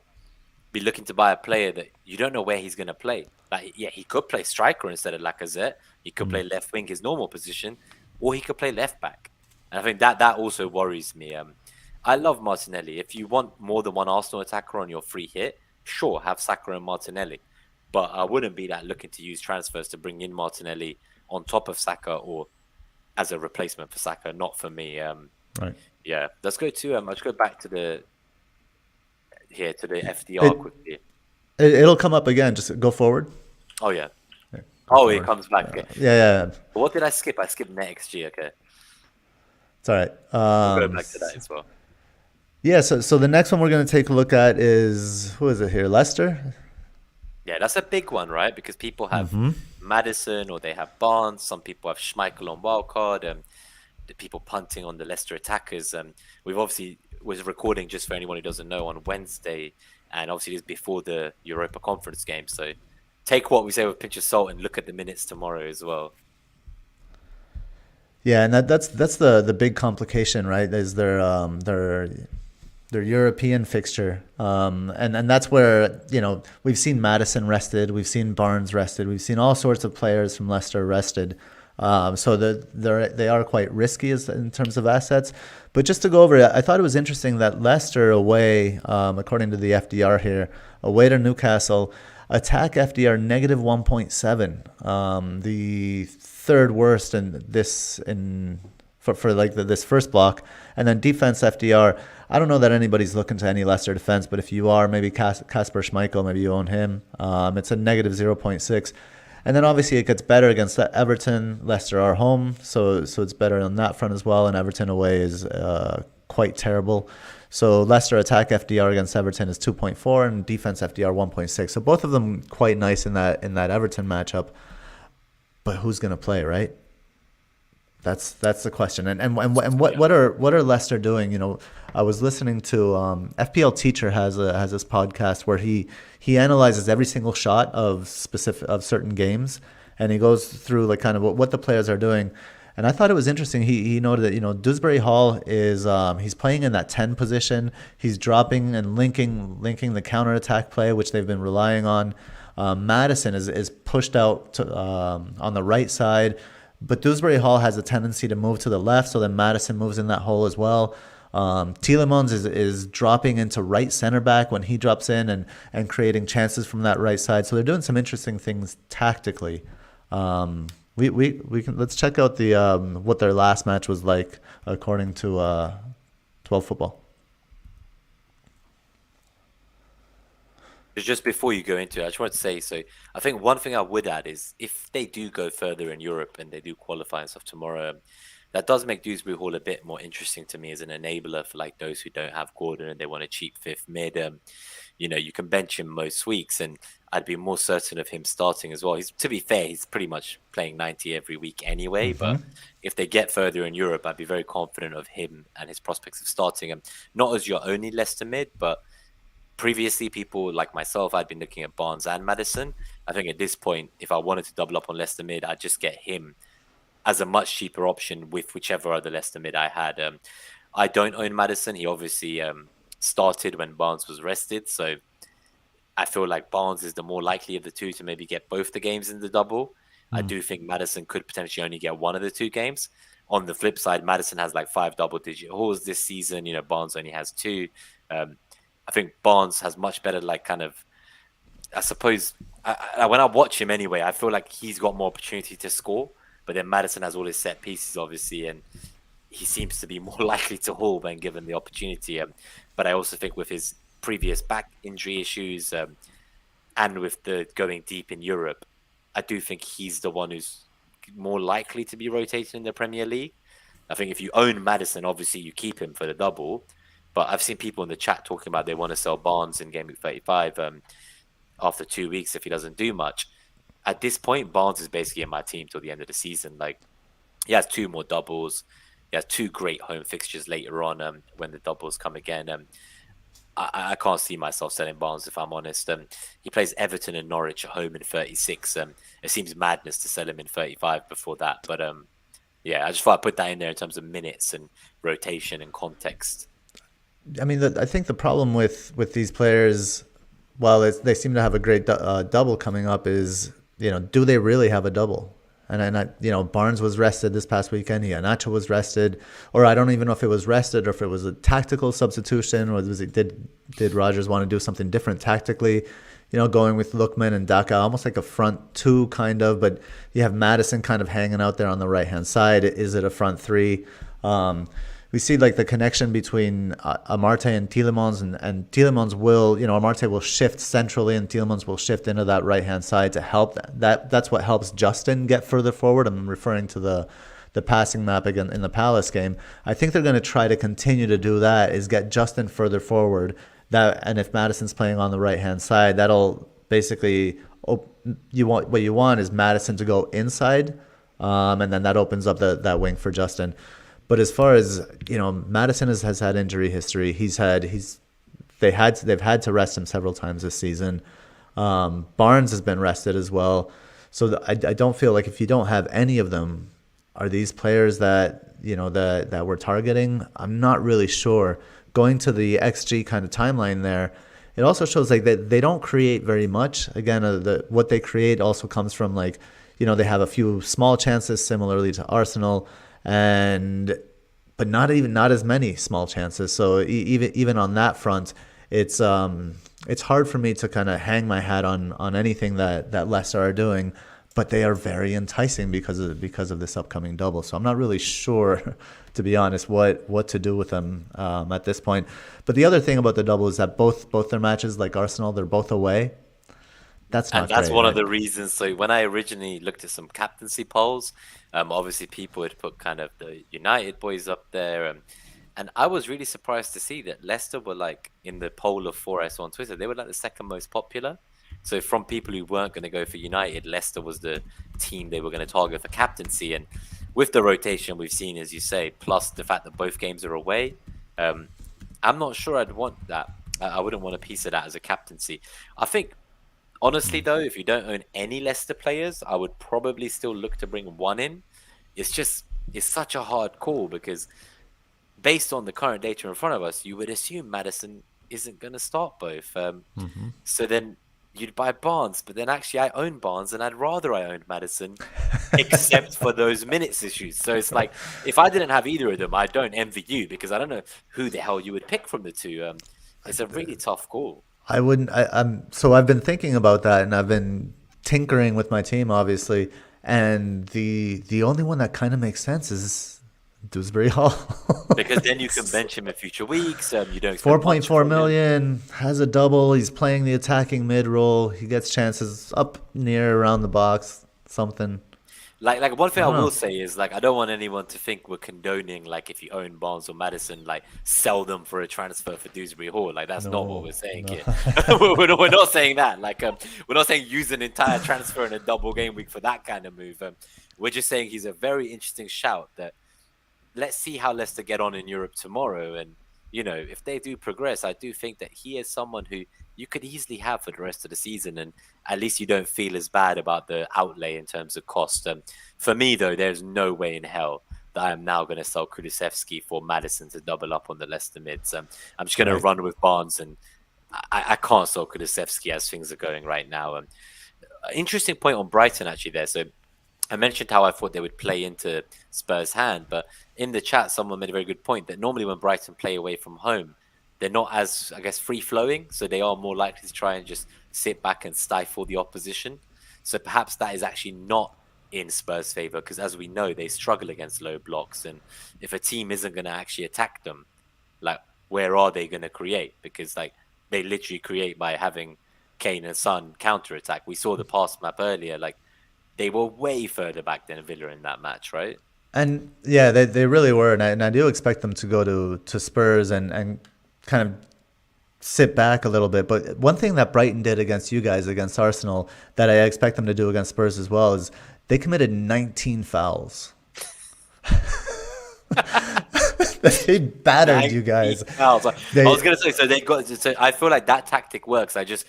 be looking to buy a player that you don't know where he's going to play. Like, yeah, he could play striker instead of Lacazette. He could play left wing, his normal position, or he could play left back. And I think that also worries me. I love Martinelli. If you want more than one Arsenal attacker on your free hit, sure, have Saka and Martinelli. But I wouldn't be that looking to use transfers to bring in Martinelli on top of Saka or as a replacement for Saka. Not for me. Right. Yeah, let's go to let's go back to the FDR quickly. It'll come up again. Just go forward. Oh yeah. Yeah, Oh, it comes back. Okay. Yeah. What did I skip? I skipped NetxG. Okay. It's all right. We'll go back to that as well. Yeah, so the next one we're going to take a look at is, who is it here? Leicester? Yeah, that's a big one, right? Because people have Maddison or they have Barnes. Some people have Schmeichel on wildcard. The people punting on the Leicester attackers. We've obviously was recording, just for anyone who doesn't know, on Wednesday, and obviously it is before the Europa Conference game. So take what we say with a pinch of salt and look at the minutes tomorrow as well. Yeah, and that's the big complication, right? Is their European fixture, and that's where we've seen Maddison rested, we've seen Barnes rested, we've seen all sorts of players from Leicester rested. So they are quite risky in terms of assets. But just to go over it, I thought it was interesting that Leicester away, according to the FDR here, away to Newcastle, attack FDR negative 1.7, the third worst for this first block, and then defense FDR. I don't know that anybody's looking to any Leicester defense, but if you are, maybe Kasper Schmeichel, maybe you own him. It's a negative 0.6. And then obviously it gets better against Everton. Leicester are home, so it's better on that front as well. And Everton away is quite terrible. So Leicester attack FDR against Everton is 2.4 and defense FDR 1.6. So both of them quite nice in that Everton matchup. But who's going to play, right? That's the question. And what are Leicester doing? I was listening to FPL Teacher has this podcast where he analyzes every single shot of certain games, and he goes through like kind of what the players are doing. And I thought it was interesting. He noted that Dewsbury Hall is he's playing in that 10 position. He's dropping and linking the counterattack play, which they've been relying on. Maddison is pushed out on the right side. But Dewsbury Hall has a tendency to move to the left, so then Maddison moves in that hole as well. Tielemans is dropping into right center back when he drops in and creating chances from that right side. So they're doing some interesting things tactically. Let's check out what their last match was like according to 12 Football. Just before you go into it, I just want to say, so I think one thing I would add is if they do go further in Europe and they do qualify and stuff tomorrow, that does make Dewsbury Hall a bit more interesting to me as an enabler for like those who don't have Gordon and they want a cheap fifth mid. You can bench him most weeks, and I'd be more certain of him starting as well. To be fair, he's pretty much playing 90 every week anyway. But if they get further in Europe, I'd be very confident of him and his prospects of starting him, not as your only Leicester mid, but previously, people like myself, I'd been looking at Barnes and Maddison. I think at this point, if I wanted to double up on Leicester mid, I'd just get him as a much cheaper option with whichever other Leicester mid I had. I don't own Maddison. He obviously started when Barnes was rested. So I feel like Barnes is the more likely of the two to maybe get both the games in the double. I do think Maddison could potentially only get one of the two games. On the flip side, Maddison has like 5 double-digit hauls this season. Barnes only has 2. I think Barnes has much better, like, kind of, I suppose, when I watch him anyway, I feel like he's got more opportunity to score. But then Maddison has all his set pieces, obviously, and he seems to be more likely to haul when given the opportunity. But I also think with his previous back injury issues and with the going deep in Europe, I do think he's the one who's more likely to be rotated in the Premier League. I think if you own Maddison, obviously you keep him for the double. But I've seen people in the chat talking about they want to sell Barnes in Gameweek 35 after 2 weeks if he doesn't do much. At this point, Barnes is basically in my team till the end of the season. Like, he has 2 more doubles. He has 2 great home fixtures later on when the doubles come again. I can't see myself selling Barnes if I'm honest. He plays Everton and Norwich at home in 36. It seems madness to sell him in 35 before that. But yeah, I just thought I'd put that in there in terms of minutes and rotation and context. I mean, I think the problem with these players, while they seem to have a great double coming up, is, do they really have a double? And Barnes was rested this past weekend. Iheanacho was rested, or I don't even know if it was rested or if it was a tactical substitution, or did Rodgers want to do something different tactically? Going with Lookman and Daka, almost like a front 2 kind of, but you have Maddison kind of hanging out there on the right hand side. Is it a front 3? We see like the connection between Amarte and Tielemans, and Tielemans will, Amarte will shift centrally and Tielemans will shift into that right-hand side to help. That's what helps Justin get further forward. I'm referring to the passing map again in the Palace game. I think they're going to try to continue to do that, is get Justin further forward. And if Maddison's playing on the right-hand side, that'll basically, what you want is Maddison to go inside, and then that opens up that wing for Justin. But as far as, Maddison has had injury history. They've had to rest him several times this season. Barnes has been rested as well. So I don't feel like, if you don't have any of them, are these players that we're targeting? I'm not really sure. Going to the XG kind of timeline there, it also shows like that they don't create very much. Again, what they create also comes from like, they have a few small chances similarly to Arsenal, but not as many small chances. So even on that front, it's hard for me to kind of hang my hat on anything that Leicester are doing, but they are very enticing because of this upcoming double. So I'm not really sure, to be honest, what to do with them at this point. But the other thing about the double is that both their matches, like Arsenal, they're both away. That's One of the reasons. So when I originally looked at some captaincy polls, obviously people had put kind of the United boys up there, and I was really surprised to see that Leicester were like in the poll of 4 I saw on Twitter. They were like the second most popular. So from people who weren't going to go for United, Leicester was the team they were going to target for captaincy. And with the rotation we've seen, as you say, plus the fact that both games are away, I'm not sure I'd want that. I wouldn't want a piece of that as a captaincy. I think, honestly, though, if you don't own any Leicester players, I would probably still look to bring one in. It's such a hard call because based on the current data in front of us, you would assume Maddison isn't going to start both. So then you'd buy Barnes, but then actually I own Barnes and I'd rather I owned Maddison, except for those minutes issues. So it's like, if I didn't have either of them, I don't envy you because I don't know who the hell you would pick from the two. It's a really tough call. I wouldn't. So I've been thinking about that, and I've been tinkering with my team, obviously. And the only one that kind of makes sense is Dewsbury Hall. Because then you can bench him in future weeks. You don't. 4.4 million, has a double. He's playing the attacking mid role. He gets chances up near around the box. Something. Like one thing I will say is, like, I don't want anyone to think we're condoning, like, if you own Barnes or Maddison, like, sell them for a transfer for Dewsbury Hall. Like, that's not what we're saying here. We're not saying that. Like, we're not saying use an entire transfer in a double game week for that kind of move. We're just saying he's a very interesting shout. That let's see how Leicester get on in Europe tomorrow, and if they do progress, I do think that he is someone who you could easily have for the rest of the season, and at least you don't feel as bad about the outlay in terms of cost. For me, though, there's no way in hell that I am now going to sell Kulusevski for Maddison to double up on the Leicester mids. I'm just going to run with Barnes, and I can't sell Kulusevski as things are going right now. Interesting point on Brighton, actually, there. So I mentioned how I thought they would play into Spurs' hand, but in the chat, someone made a very good point that normally when Brighton play away from home, they're not as, I guess, free-flowing, so they are more likely to try and just sit back and stifle the opposition. So perhaps that is actually not in Spurs' favour, because as we know, they struggle against low blocks, and if a team isn't going to actually attack them, like, where are they going to create? Because, like, they literally create by having Kane and Son counter-attack. We saw the pass map earlier, like, they were way further back than Villa in that match, right? And yeah, they really were, and I do expect them to go to Spurs and kind of sit back a little bit. But one thing that Brighton did against you guys, against Arsenal, that I expect them to do against Spurs as well, is they committed 19 fouls. They battered you guys. I was gonna say, so they got. So I feel like that tactic works. I just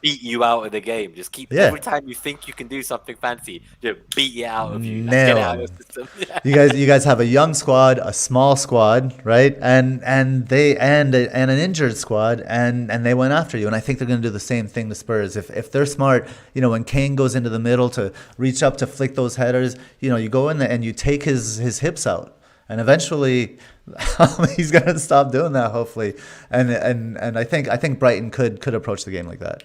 beat you out of the game. Just keep every time you think you can do something fancy, just beat it out of you. Get it out of the system. You guys have a young squad, a small squad, right? And an injured squad, and they went after you. And I think they're gonna do the same thing to Spurs. If they're smart, when Kane goes into the middle to reach up to flick those headers, you go in there and you take his hips out. And eventually, he's going to stop doing that, hopefully. And I think Brighton could approach the game like that.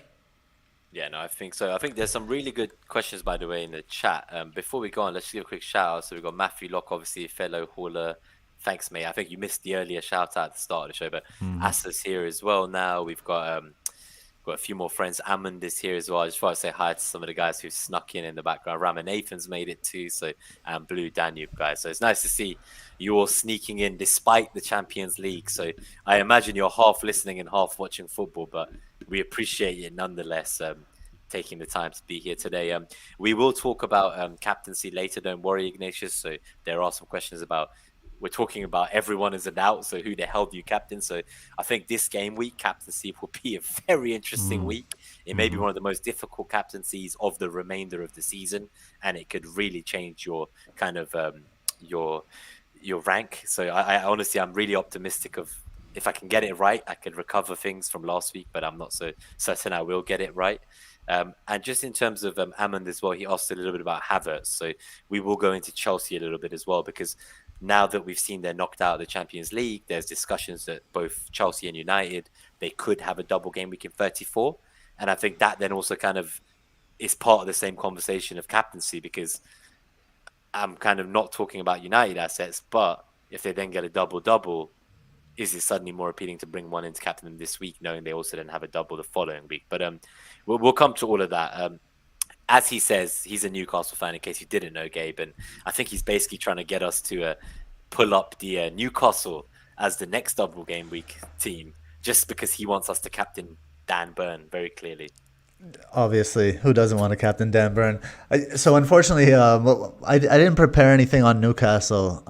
Yeah, no, I think so. I think there's some really good questions, by the way, in the chat. Before we go on, let's give a quick shout out. So we've got Matthew Locke, obviously a fellow hauler. Thanks, mate. I think you missed the earlier shout out at the start of the show, but Asa's here as well now. We've got a few more friends. Amund is here as well. I just want to say hi to some of the guys who snuck in the background. Ramanathan's made it too. So, and Blue Danube guys. So it's nice to see you all sneaking in despite the Champions League. So I imagine you're half listening and half watching football, but we appreciate it nonetheless. Taking the time to be here today. We will talk about captaincy later. Don't worry, Ignatius. So there are some questions about. We're talking about everyone is an out, so who the hell do you captain? So I think this game week, captaincy will be a very interesting week. It may be one of the most difficult captaincies of the remainder of the season, and it could really change your kind of your rank. So I honestly, I'm really optimistic of if I can get it right, I could recover things from last week, but I'm not so certain I will get it right. And just in terms of Amund as well, he asked a little bit about Havertz. So we will go into Chelsea a little bit as well, because now that we've seen they're knocked out of the Champions League, there's discussions that both Chelsea and United, they could have a double game week in 34. And I think that then also kind of is part of the same conversation of captaincy, because I'm kind of not talking about United assets, but if they then get a double-double, is it suddenly more appealing to bring one into captain them this week, knowing they also then have a double the following week? But we'll come to all of that. As he says, he's a Newcastle fan, in case you didn't know, Gabe. And I think he's basically trying to get us to pull up the Newcastle as the next double game week team, just because he wants us to captain Dan Burn very clearly. Obviously, who doesn't want to captain Dan Burn? So unfortunately, I didn't prepare anything on Newcastle.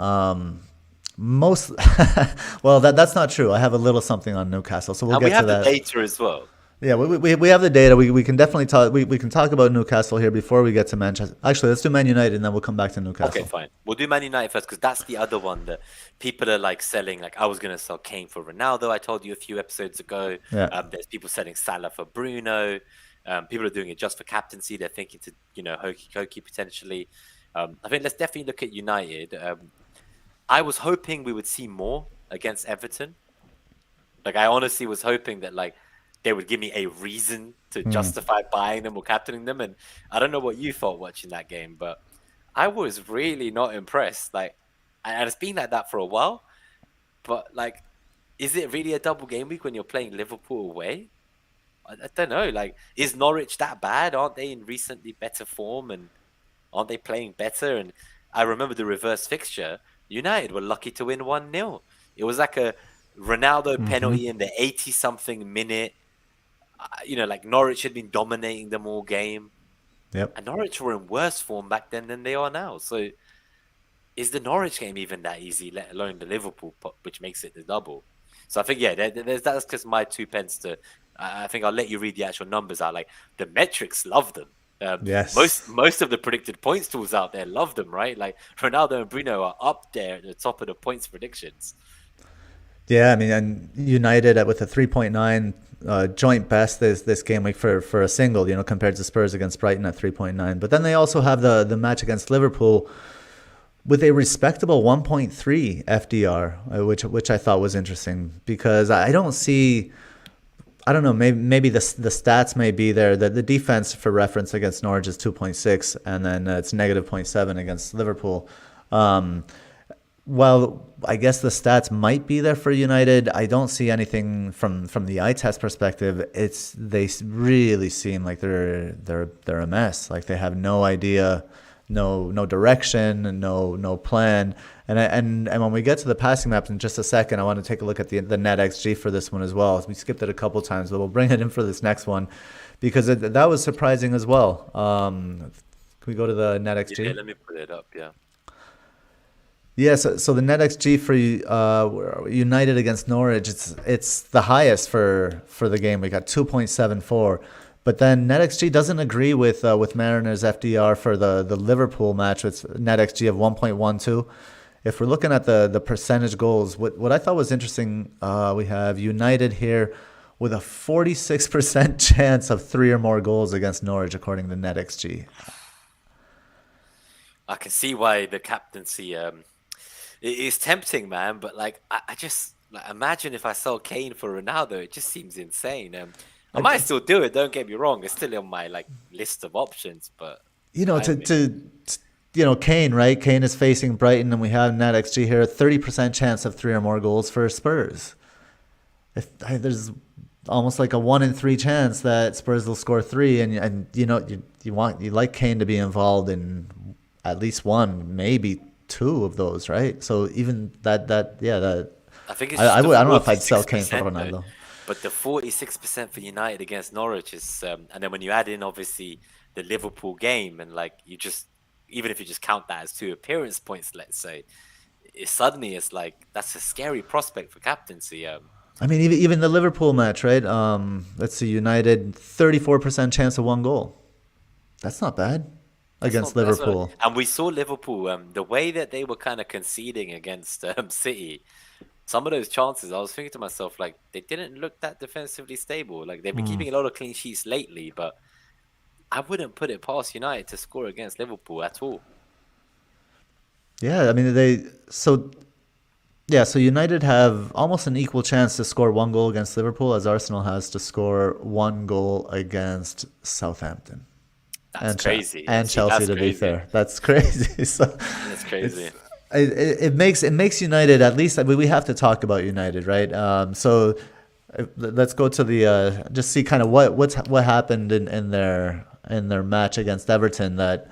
Well, that's not true. I have a little something on Newcastle, so we'll get to that. We have the data as well. Yeah, we have the data. We can definitely talk. We can talk about Newcastle here before we get to Manchester. Actually, let's do Man United and then we'll come back to Newcastle. Okay, fine. We'll do Man United first, because that's the other one that people are like selling. Like, I was going to sell Kane for Ronaldo. I told you a few episodes ago. Yeah. There's people selling Salah for Bruno. People are doing it just for captaincy. They're thinking to hokey potentially. I think let's definitely look at United. I was hoping we would see more against Everton. Like, I honestly was hoping that they would give me a reason to justify buying them or captaining them. And I don't know what you thought watching that game, but I was really not impressed. And it's been like that for a while. But, is it really a double game week when you're playing Liverpool away? I don't know. Is Norwich that bad? Aren't they in recently better form? And aren't they playing better? And I remember the reverse fixture. United were lucky to win 1-0. It was like a Ronaldo penalty in the 80-something minute. Norwich had been dominating them all game. Yep. And Norwich were in worse form back then than they are now. So is the Norwich game even that easy, let alone the Liverpool, which makes it the double? So I think, that's just my 2 pence to... I think I'll let you read the actual numbers out. The metrics love them. Yes. Most of the predicted points tools out there love them, right? Ronaldo and Bruno are up there at the top of the points predictions. Yeah, I mean, and United with a 3.9 joint best this game week for a single, compared to Spurs against Brighton at 3.9. But then they also have the match against Liverpool with a respectable 1.3 FDR, which I thought was interesting, because I don't see... I don't know, maybe the stats may be there. The defense, for reference, against Norwich is 2.6, and then it's negative 0.7 against Liverpool. Well, I guess the stats might be there for United. I don't see anything from the eye test perspective. They really seem like they're a mess. Like they have no idea, no direction, and no plan. And when we get to the passing maps in just a second, I want to take a look at the NetxG for this one as well. We skipped it a couple times, but we'll bring it in for this next one because that was surprising as well. Can we go to the NetxG? Yeah, let me put it up. Yeah. Yeah, so the NetxG for United against Norwich, it's the highest for the game. We got 2.74, but then NetxG doesn't agree with Mariners FDR for the Liverpool match with NetxG of 1.12. If we're looking at the percentage goals, what I thought was interesting, we have United here with a 46% chance of 3 or more goals against Norwich, according to NetxG. I can see why the captaincy it is tempting, man. But like, I just like imagine if I sell Kane for Ronaldo. It just seems insane. I might still do it. Don't get me wrong. It's still on my like list of options. But Kane, right? Kane is facing Brighton, and we have NetxG here, 30% chance of 3 or more goals for Spurs. There's almost like a 1 in 3 chance that Spurs will score 3, and you like Kane to be involved in at least 1, maybe 2 of those, right? So even that I think it's I don't know if I'd sell Kane for Ronaldo. Though. But the 46% for United against Norwich is, and then when you add in obviously the Liverpool game, and like even if you just count that as 2 appearance points, let's say, it's like that's a scary prospect for captaincy. I mean, even the Liverpool match, right? Let's see, United 34% chance of 1 goal. That's not bad against Liverpool. And we saw Liverpool, the way that they were kind of conceding against City. Some of those chances, I was thinking to myself, like, they didn't look that defensively stable. Like, they've been keeping a lot of clean sheets lately, but I wouldn't put it past United to score against Liverpool at all. Yeah, I mean, so United have almost an equal chance to score 1 goal against Liverpool as Arsenal has to score 1 goal against Southampton. That's crazy. And Chelsea, to be fair. That's crazy. That's crazy. It makes United, at least we have to talk about United, right? So let's go to the just see kind of what happened in their match against Everton that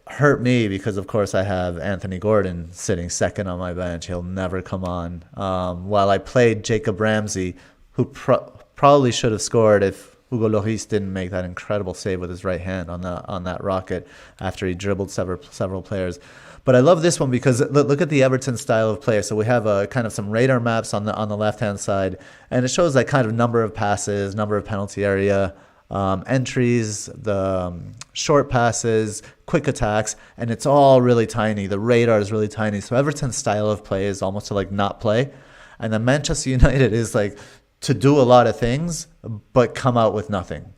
hurt me, because of course I have Anthony Gordon sitting second on my bench. He'll never come on. While I played Jacob Ramsey, who probably should have scored if Hugo Lloris didn't make that incredible save with his right hand on that rocket after he dribbled several players. But I love this one because look at the Everton style of play. So we have a kind of some radar maps on the left hand side, and it shows that kind of number of passes, number of penalty area entries, the short passes, quick attacks, and it's all really tiny. The radar is really tiny. So Everton's style of play is almost to like not play, and then Manchester United is like to do a lot of things but come out with nothing.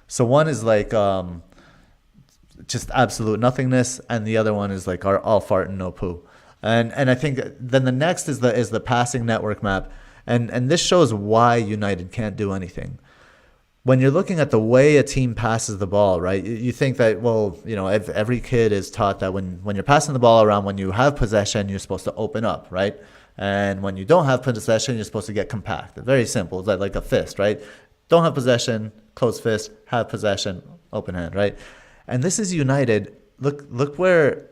So one is like just absolute nothingness, and the other one is like all fart and no poo. And I think then the next is the passing network map, and this shows why United can't do anything. When you're looking at the way a team passes the ball, right, you think that, well, every kid is taught that when you're passing the ball around, when you have possession, you're supposed to open up, right? And when you don't have possession, you're supposed to get compact. Very simple. It's like a fist, right? Don't have possession, close fist. Have possession, open hand, right? And this is United. Look where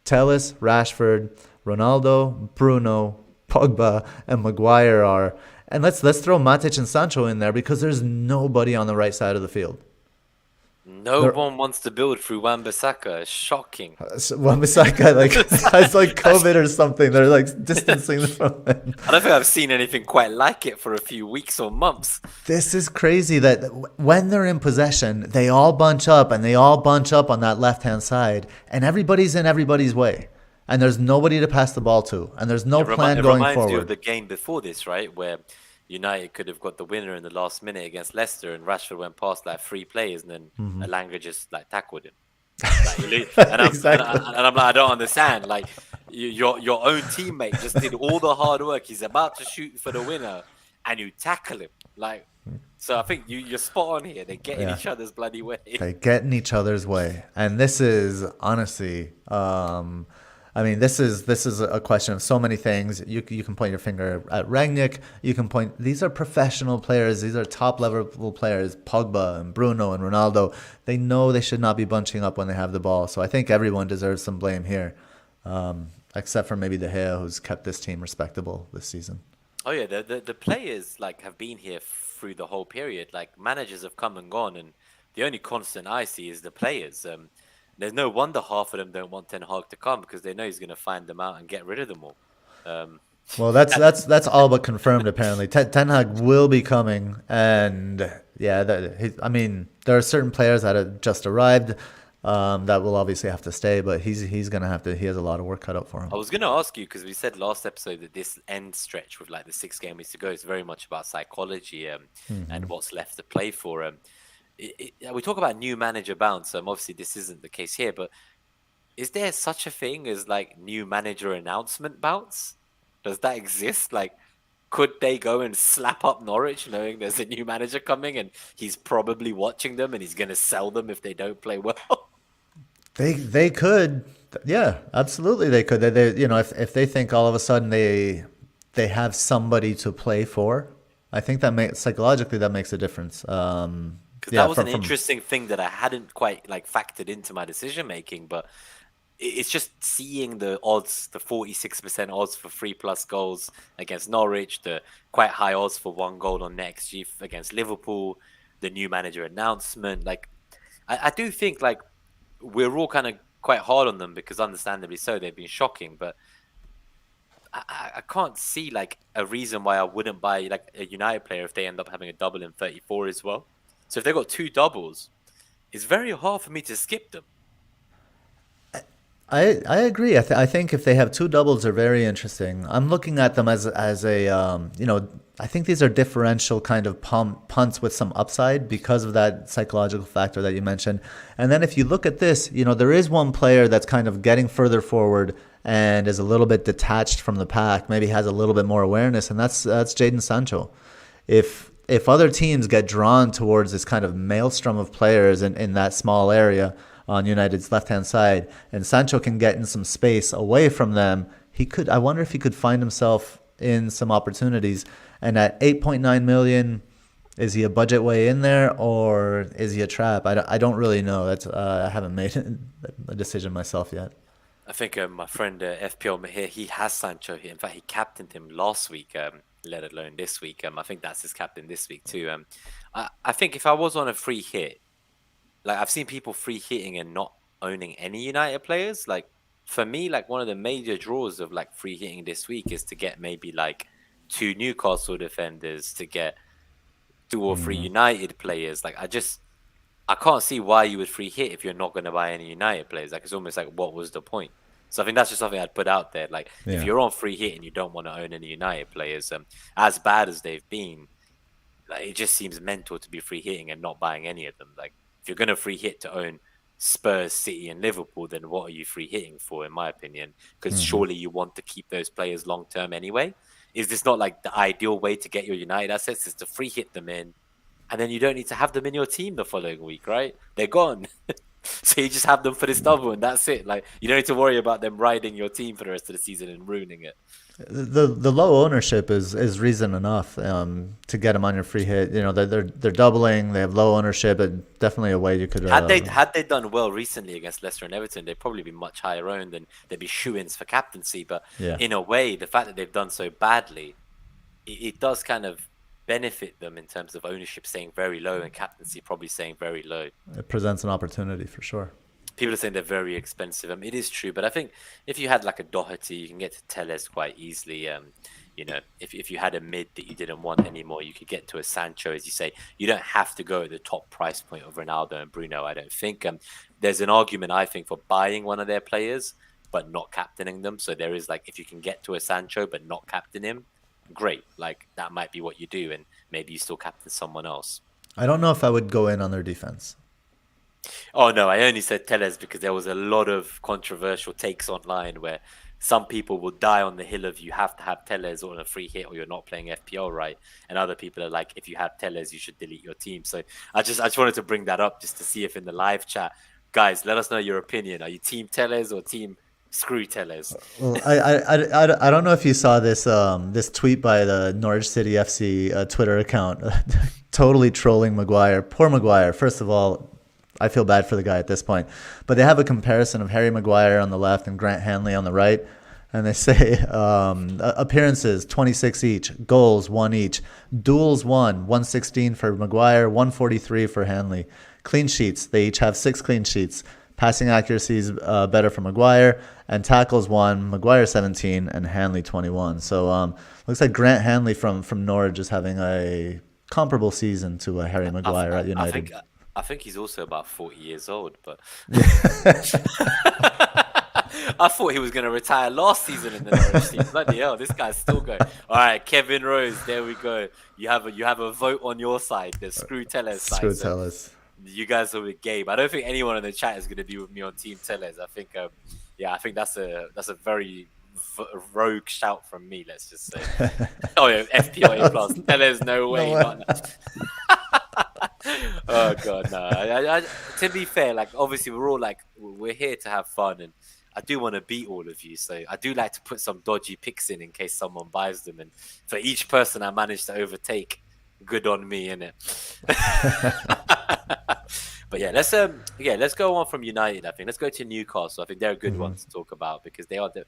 Telles, Rashford, Ronaldo, Bruno, Pogba, and Maguire are. And let's throw Matic and Sancho in there because there's nobody on the right side of the field. No one wants to build through Wan-Bissaka. It's shocking. Wan-Bissaka, it's like COVID or something. They're like distancing from him. I don't think I've seen anything quite like it for a few weeks or months. This is crazy that when they're in possession, they all bunch up, and they all bunch up on that left-hand side, and everybody's in everybody's way. And there's nobody to pass the ball to, and there's no plan going forward. It reminds you of the game before this, right, where United could have got the winner in the last minute against Leicester, and Rashford went past like 3 players, and then Elanga just like tackled him. Exactly. And I'm like, I don't understand. Like your own teammate just did all the hard work. He's about to shoot for the winner, and you tackle him. Like, so I think you're spot on here. They get in each other's bloody way. They get in each other's way, and this is honestly. I mean, this is a question of so many things. You can point your finger at Rangnick. You can point. These are professional players. These are top level players. Pogba and Bruno and Ronaldo. They know they should not be bunching up when they have the ball. So I think everyone deserves some blame here, except for maybe De Gea, who's kept this team respectable this season. Oh yeah, the players like have been here through the whole period. Like managers have come and gone, and the only constant I see is the players. There's no wonder half of them don't want Ten Hag to come because they know he's going to find them out and get rid of them all. Um, Well, that's all but confirmed. Apparently, Ten Hag will be coming, and yeah, I mean, there are certain players that have just arrived that will obviously have to stay, but he's gonna have to. He has a lot of work cut out for him. I was going to ask you because we said last episode that this end stretch with like the 6 game weeks to go is very much about psychology and what's left to play for. We talk about new manager bounce. Obviously, this isn't the case here, but is there such a thing as like new manager announcement bounce? Does that exist? Like, could they go and slap up Norwich knowing there's a new manager coming and he's probably watching them and he's going to sell them if they don't play well? They could, yeah, absolutely they could. They you know if they think all of a sudden they have somebody to play for, I think that makes psychologically that makes a difference. Because Yeah, that was an from interesting thing that I hadn't quite like factored into my decision making, but it's just seeing the odds, the 46% odds for 3+ goals against Norwich, the quite high odds for 1 goal on NetxG against Liverpool, the new manager announcement. Like, I do think like we're all kind of quite hard on them because understandably so, they've been shocking, but I can't see like a reason why I wouldn't buy like a United player if they end up having a double in 34 as well. So if they've got 2 doubles, it's very hard for me to skip them. I agree. I think if they have two doubles, they're very interesting. I'm looking at them as a I think these are differential kind of punts with some upside because of that psychological factor that you mentioned. And then if you look at this, there is one player that's kind of getting further forward and is a little bit detached from the pack, maybe has a little bit more awareness, and that's Jadon Sancho. If other teams get drawn towards this kind of maelstrom of players in that small area on United's left-hand side, and Sancho can get in some space away from them, I wonder if he could find himself in some opportunities. And at 8.9 million, is he a budget way in there or is he a trap? I don't really know. I haven't made a decision myself yet. I think my friend FPL Mahir, he has Sancho here. In fact, he captained him last week, let alone this week. I think that's his captain this week too. I think if I was on a free hit, like I've seen people free hitting and not owning any United players. Like for me, like one of the major draws of like free hitting this week is to get maybe like 2 Newcastle defenders, to get 2 or 3 United players. Like I can't see why you would free hit if you're not going to buy any United players. Like it's almost like what was the point? So I think that's just something I'd put out there. Like if Yeah. you're on free hit and you don't want to own any United players, as bad as they've been, like it just seems mental to be free hitting and not buying any of them. Like if you're going to free hit to own Spurs, City, and Liverpool, then what are you free hitting for, in my opinion? Because surely you want to keep those players long term anyway. Is this not like the ideal way to get your United assets? Is to free hit them in, and then you don't need to have them in your team the following week, right? They're gone. So you just have them for this double, and that's it. Like you don't need to worry about them riding your team for the rest of the season and ruining it. The low ownership is reason enough to get them on your free hit. They're doubling. They have low ownership, and definitely a way you could. Had they done well recently against Leicester and Everton, they'd probably be much higher owned and they'd be shoo-ins for captaincy. But Yeah. in a way, the fact that they've done so badly, it does kind of benefit them in terms of ownership staying very low and captaincy probably staying very low. It presents an opportunity for sure. People are saying they're very expensive. It is true, but I think if you had like a Doherty, you can get to Telles quite easily. If you had a mid that you didn't want anymore, you could get to a Sancho, as you say. You don't have to go at the top price point of Ronaldo and Bruno, I don't think. There's an argument, I think, for buying one of their players, but not captaining them. So there is like, if you can get to a Sancho, but not captain him, great. Like that might be what you do, and maybe you still captain someone else. I don't know if I would go in on their defense. Oh no, I only said Tellez because there was a lot of controversial takes online where some people will die on the hill of you have to have Tellez on a free hit or you're not playing FPL right, and other people are like, if you have Tellez, you should delete your team. So I just wanted to bring that up just to see if in the live chat, guys, let us know your opinion. Are you team Tellez or team Screw Tellez. Well, I don't know if you saw this this tweet by the Norwich City FC Twitter account, totally trolling Maguire. Poor Maguire. First of all, I feel bad for the guy at this point, but they have a comparison of Harry Maguire on the left and Grant Hanley on the right, and they say appearances 26 each, goals 1 each, duels 116 for Maguire, 143 for Hanley, clean sheets they each have 6 clean sheets. Passing accuracy is better for Maguire, and tackles 1, Maguire 17, and Hanley 21. So looks like Grant Hanley from Norwich is having a comparable season to Harry Maguire at United. I think he's also about 40 years old, but I thought he was going to retire last season in the Norwich team. Bloody hell, this guy's still going. All right, Kevin Rose, there we go. You have a vote on your side. The Screw Tellez side. Screw Tellez. You guys are with Gabe. I don't think anyone in the chat is going to be with me on Team Tellez. I think, I think that's a very rogue shout from me. Let's just say. Oh yeah, FPL plus Tellez, no way. Oh god, no. To be fair, like obviously we're here to have fun, and I do want to beat all of you. So I do like to put some dodgy picks in case someone buys them, and for each person I manage to overtake, good on me, innit? But let's go on from United. I think let's go to Newcastle. I think they're a good one to talk about because they are. Let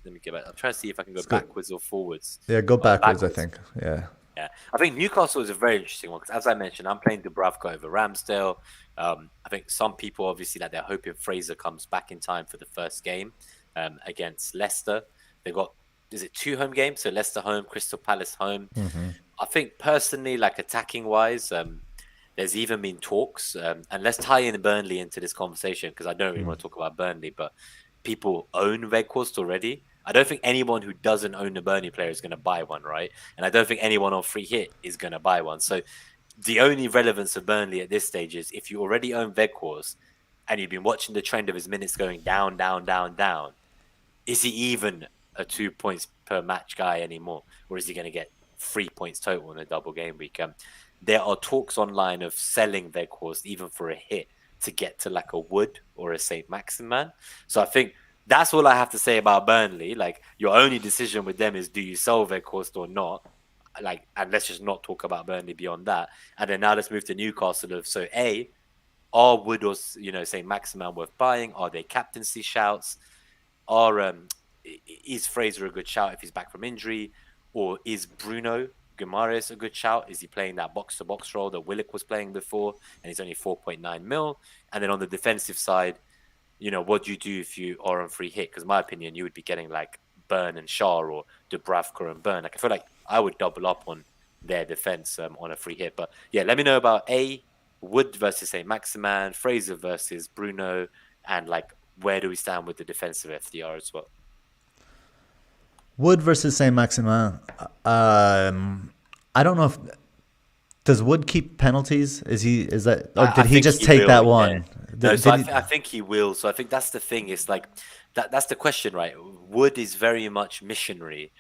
me get back. I'm trying to see if I can go backwards or forwards. Yeah, go backwards. I think. Yeah. Yeah, I think Newcastle is a very interesting one because, as I mentioned, I'm playing Dubravka over Ramsdale. I think some people obviously that they're hoping Fraser comes back in time for the first game against Leicester. They've got, is it 2 home games? So Leicester home, Crystal Palace home. I think personally, like attacking wise, there's even been talks, and let's tie in Burnley into this conversation because I don't really want to talk about Burnley, but people own Weghorst already. I don't think anyone who doesn't own a Burnley player is going to buy one, right? And I don't think anyone on free hit is going to buy one. So the only relevance of Burnley at this stage is if you already own Weghorst and you've been watching the trend of his minutes going down, is he even a 2 points per match guy anymore? Or is he going to get 3 points total in a double game week? There are talks online of selling Weghorst even for a hit to get to like a Wood or a St. Maximin. So I think that's all I have to say about Burnley. Like, your only decision with them is do you sell Weghorst or not? Like, and let's just not talk about Burnley beyond that. And then now let's move to Newcastle. So are Wood or St. Maximin worth buying? Are they captaincy shouts? Is Fraser a good shout if he's back from injury? Or is Bruno Guimaraes a good shout? Is he playing that box-to-box role that Willock was playing before? And he's only 4.9 mil. And then on the defensive side, what do you do if you are on free hit? Because in my opinion, you would be getting like Burn and Shaw or Dubravka and Burn. Like, I feel like I would double up on their defense on a free hit. But yeah, let me know about Wood versus St. Maximin, Fraser versus Bruno, and like where do we stand with the defensive FDR as well? Wood versus St. Maximin. I don't know if does Wood keep penalties? Or did he just take that one? Yeah. I think he will. So I think that's the thing. It's like that's the question, right? Wood is very much missionary,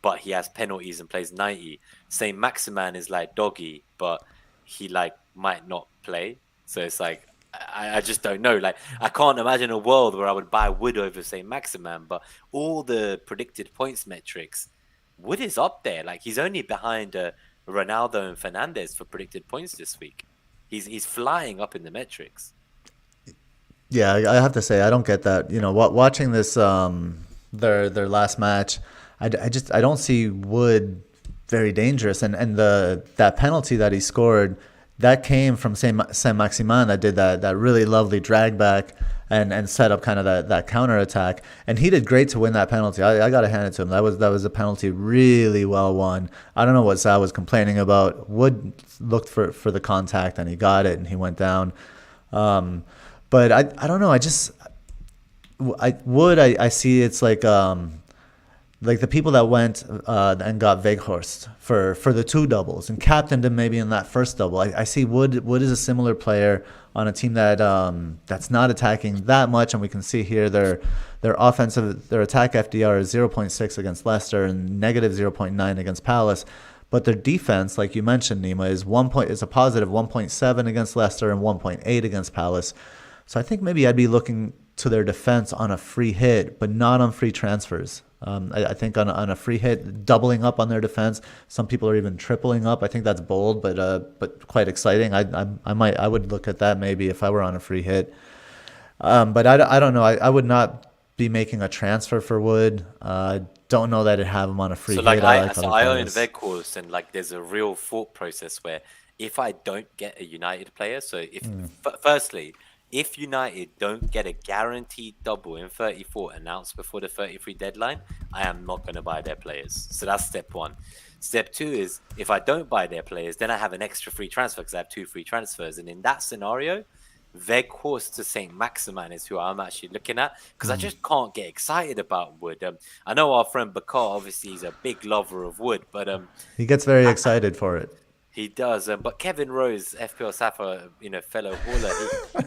but he has penalties and plays 90. St. Maximin is like doggy, but he like might not play. So it's like I just don't know. Like, I can't imagine a world where I would buy Wood over St. Maximin, but all the predicted points metrics, Wood is up there. Like, he's only behind Ronaldo and Fernandes for predicted points this week. He's flying up in the metrics. Yeah, I have to say I don't get that. Watching this their last match, I don't see Wood very dangerous, and that penalty that he scored, that came from Saint Maximin that did that really lovely drag back and set up kind of that counter attack, and he did great to win that penalty. I got to hand it to him. That was a penalty really well won. I don't know what Sal was complaining about. Wood looked for the contact and he got it and he went down. But I don't know. I see it's like the people that went and got Weghorst for the 2 doubles and captained him maybe in that first double. I see Wood is a similar player on a team that that's not attacking that much, and we can see here their attack FDR is 0.6 against Leicester and negative 0.9 against Palace. But their defense, like you mentioned, Nima, is a positive 1.7 against Leicester and 1.8 against Palace. So I think maybe I'd be looking to their defense on a free hit, but not on free transfers. I think on a free hit, doubling up on their defense. Some people are even tripling up. I think that's bold, but quite exciting. I would look at that maybe if I were on a free hit. But I don't know. I would not be making a transfer for Wood. Don't know that I'd have him on a free hit. I own Veghorst, and like there's a real thought process where if I don't get a United player, so if firstly, if United don't get a guaranteed double in 34 announced before the 33 deadline, I am not going to buy their players. So that's step one. Step two is if I don't buy their players, then I have an extra free transfer because I have 2 free transfers. And in that scenario, Veghorst to St. Maximin is who I'm actually looking at because I just can't get excited about Wood. I know our friend Bakar, obviously, he's a big lover of Wood, but he gets very excited for it. He does, but Kevin Rose, FPL Sapphire, fellow hauler,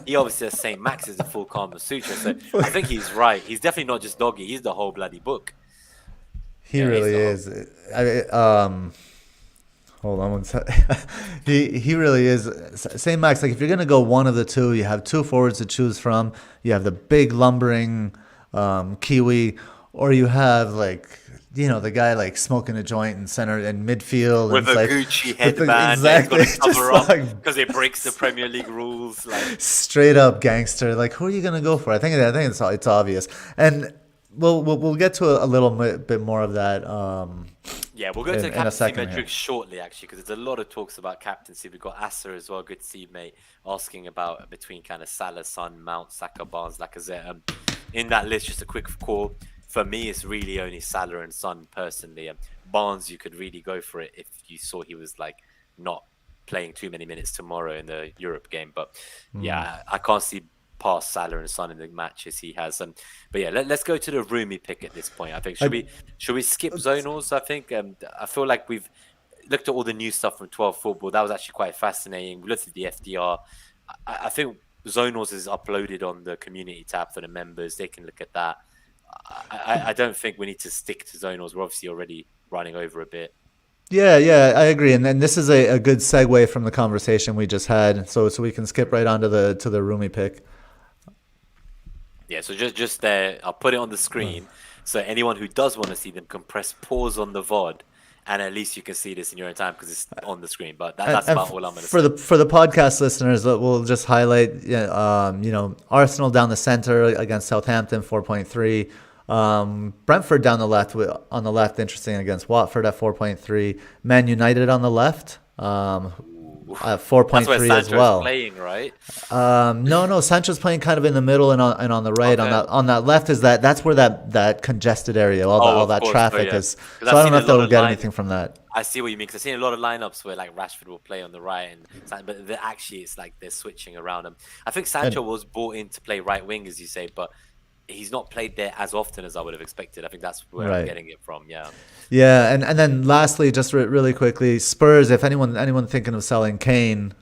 he obviously has St. Max as a full Kama Sutra, so I think he's right. He's definitely not just doggy; he's the whole bloody book. He really is. Hold on one sec. He really is. St. Max, like if you're gonna go one of the two, you have 2 forwards to choose from. You have the big lumbering Kiwi, or you have like. The guy like smoking a joint in center and midfield with a Gucci headband, exactly, he's got to cover up because it breaks the Premier League rules. Like straight up gangster. Like who are you gonna go for? I think it's obvious, and we'll get to a little bit more of that. Yeah, we'll go to the captaincy metrics shortly, actually, because there's a lot of talks about captaincy. We've got Asa as well, good to see you, mate, asking about between kind of Salah, Son, Mount, Saka, Barnes, Lacazette. In that list, just a quick call. For me, it's really only Salah and Son personally. Barnes, you could really go for it if you saw he was like not playing too many minutes tomorrow in the Europe game. But yeah, I can't see past Salah and Son in the matches he has. But yeah, let's go to the Rumi pick at this point. I think should we skip zonals? I think I feel like we've looked at all the new stuff from 12 football. That was actually quite fascinating. We looked at the FDR. I think zonals is uploaded on the community tab for the members. They can look at that. I don't think we need to stick to zonals. We're obviously already running over a bit. Yeah, I agree. And then this is a good segue from the conversation we just had, so we can skip right on to the Rumi pick. Yeah, so just there, I'll put it on the screen, so anyone who does want to see them can press pause on the VOD, and at least you can see this in your own time because it's on the screen. But that's about all I'm going to say. For the podcast listeners, we'll just highlight, Arsenal down the center against Southampton, 4.3. Brentford down the left on the left, interesting, against Watford at 4.3. Man United on the left, at 4.3 as well. Playing, right? No, Sancho's playing kind of in the middle and on the right. Okay. On that left that's where that congested area, all that traffic is. So I don't know if they'll get anything from that. I see what you mean, because I've seen a lot of lineups where like Rashford will play on the right, but actually it's like they're switching around him. I think Sancho was brought in to play right wing, as you say, but he's not played there as often as I would have expected. I think that's where I'm getting it from. Yeah, and then lastly, just really quickly, Spurs. If anyone thinking of selling Kane,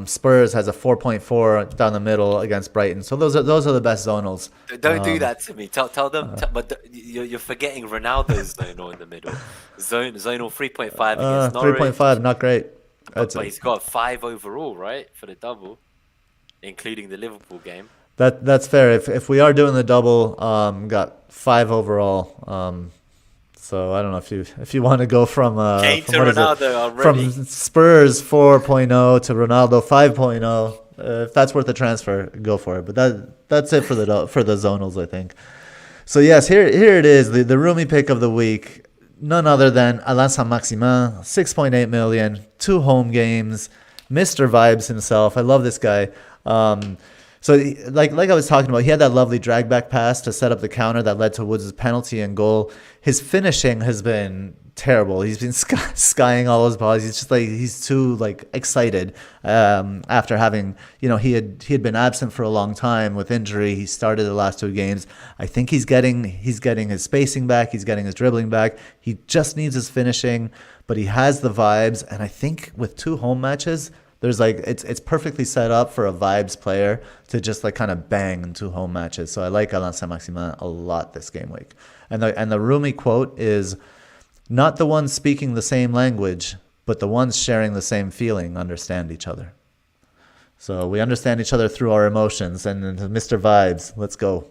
Spurs has a 4.4 down the middle against Brighton. So those are the best zonals. Don't do that to me. Tell them, but you're forgetting Ronaldo's zonal in the middle. Zonal 3.5 against Norwich. 3.5, not great. But he's got 5 overall, right, for the double, including the Liverpool game. That's fair. If we are doing the double, got 5 overall. So I don't know if you want to go from Kane to Ronaldo from Spurs 4.0 to Ronaldo 5.0. If that's worth the transfer, go for it. But that's it for the zonals, I think. So yes, here it is, the Rumi pick of the week. None other than Alain Saint-Maximin, 6.8 million, 2 home games, Mr. Vibes himself. I love this guy. So like I was talking about, he had that lovely drag back pass to set up the counter that led to Woods' penalty and goal. His finishing has been terrible. He's been skying all his balls. He's just like, he's too like excited after having, he had been absent for a long time with injury. He started the last 2 games. I think he's getting his spacing back. He's getting his dribbling back. He just needs his finishing, but he has the vibes. And I think with 2 home matches, there's like it's perfectly set up for a vibes player to just like kind of bang in 2 home matches. So I like Alain Saint-Maximin a lot this game week. And the Rumi quote is, "Not the ones speaking the same language, but the ones sharing the same feeling understand each other." So we understand each other through our emotions. And Mr. Vibes, let's go.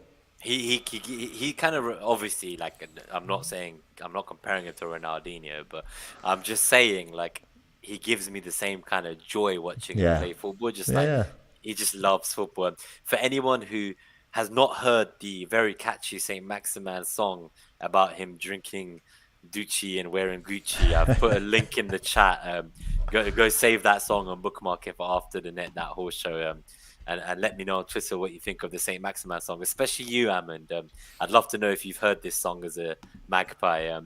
He kind of obviously, like, I'm not saying, I'm not comparing him to Ronaldinho, but I'm just saying, like, he gives me the same kind of joy watching him Yeah. play football. Just Yeah, like, yeah. he just loves football. And for anyone who has not heard the very catchy Saint Maximin song about him drinking Ducci and wearing Gucci, I've put a link in the chat. Go save that song and bookmark it for after the Net That Horse show. And let me know on Twitter what you think of the Saint Maximin song, especially you, Amund. I'd love to know if you've heard this song as a magpie.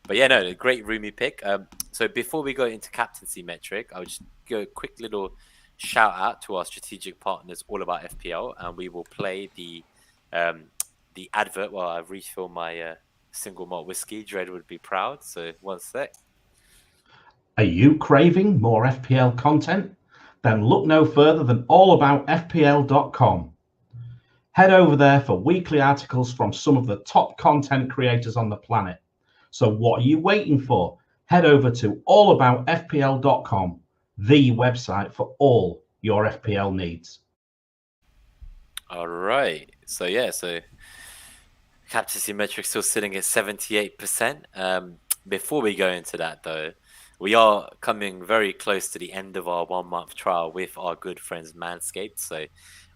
But yeah, no, a great Rumi pick. So before we go into captaincy metric, I'll just go a quick little shout out to our strategic partners, all about FPL, and we will play um, the advert while I refill my single malt whiskey. Dred would be proud. So one sec. Are you craving more FPL content? Then look no further than allaboutfpl.com. Head over there for weekly articles from some of the top content creators on the planet. So what are you waiting for? Head over to allaboutfpl.com, the website for all your FPL needs. All right. So yeah, so captaincy metric still sitting at 78%. Before we go into that though, we are coming very close to the end of our 1 month trial with our good friends Manscaped. So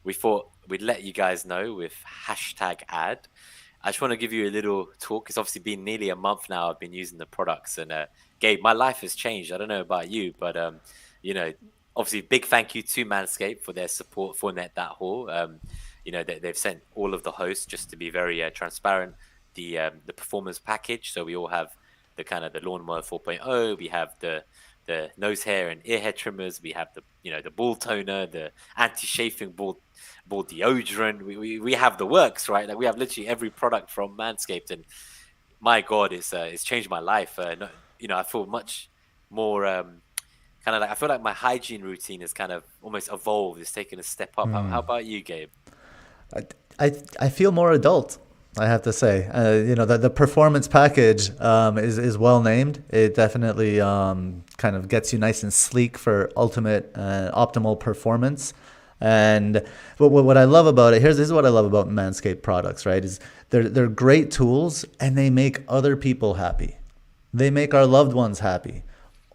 we thought we'd let you guys know with hashtag ad. I just want to give you a little talk. It's obviously been nearly a month now I've been using the products, and Gabe, my life has changed. I don't know about you, but you know, obviously big thank you to Manscaped for their support for Net That Haul. They've sent all of the hosts, just to be very transparent, the performance package. So we all have the kind of the lawnmower 4.0. We have the nose hair and ear hair trimmers. We have the ball toner, the anti-chafing ball deodorant. We have the works, right? Like, we have literally every product from Manscaped, and my God, it's changed my life. I feel much more kind of like, I feel like my hygiene routine has kind of almost evolved. It's taken a step up. How about you, Gabe? I feel more adult, I have to say. The performance package is well named. It definitely kind of gets you nice and sleek for ultimate optimal performance. And what I love about it, this is what I love about Manscaped products, right? Is they're great tools, and they make other people happy. They make our loved ones happy,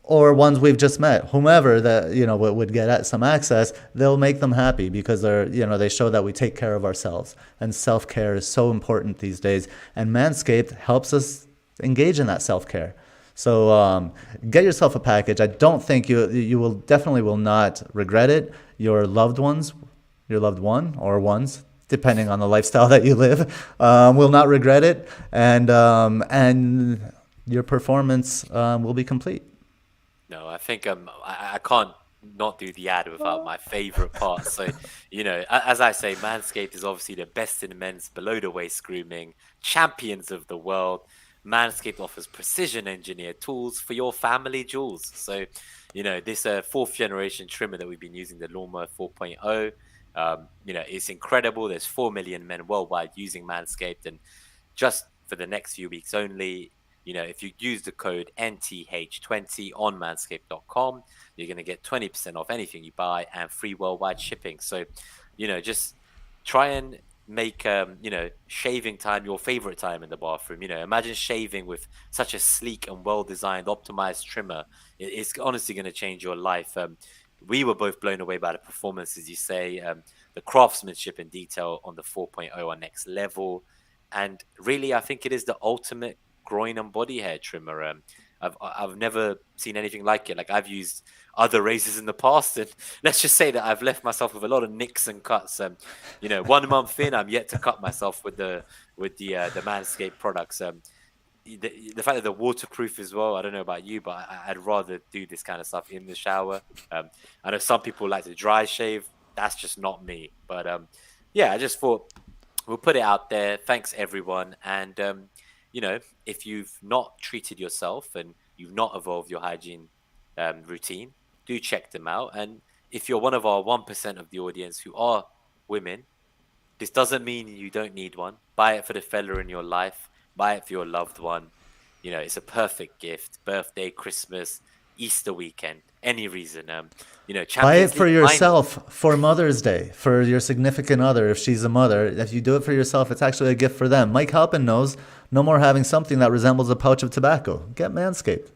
or ones we've just met, whomever that would get at some access. They'll make them happy because they show that we take care of ourselves, and self-care is so important these days. And Manscaped helps us engage in that self-care. So get yourself a package. I don't think you will definitely will not regret it. Your loved one or ones, depending on the lifestyle that you live, will not regret it, and your performance will be complete. No, I think I can't not do the ad without my favorite part. So, as I say, Manscaped is obviously the best in men's below the waist grooming, champions of the world. Manscaped offers precision engineered tools for your family jewels. So, this fourth generation trimmer that we've been using, the Lawnmower 4.0, it's incredible. There's 4 million men worldwide using Manscaped, and just for the next few weeks only, if you use the code NTH20 on manscaped.com, you're going to get 20% off anything you buy and free worldwide shipping. So, just try and make, shaving time your favorite time in the bathroom. Imagine shaving with such a sleek and well-designed, optimized trimmer. It's honestly going to change your life. We were both blown away by the performance, as you say. The craftsmanship and detail on the 4.0 are next level. And really, I think it is the ultimate groin and body hair trimmer. I've never seen anything like it. Like, I've used other razors in the past, and let's just say that I've left myself with a lot of nicks and cuts. 1 month in, I'm yet to cut myself with the Manscaped products. The fact that they're waterproof as well, I don't know about you, but I'd rather do this kind of stuff in the shower. I know some people like to dry shave. That's just not me. But I just thought we'll put it out there. Thanks, everyone. And if you've not treated yourself and you've not evolved your hygiene routine, do check them out. And if you're one of our 1% of the audience who are women, this doesn't mean you don't need one. Buy it for the fella in your life. Buy it for your loved one. It's a perfect gift. Birthday, Christmas, Easter weekend. any reason. You know, Buy it Champions for League, yourself for Mother's Day, for your significant other, if she's a mother. If you do it for yourself, it's actually a gift for them. Mike Halpin knows no more having something that resembles a pouch of tobacco. Get Manscaped.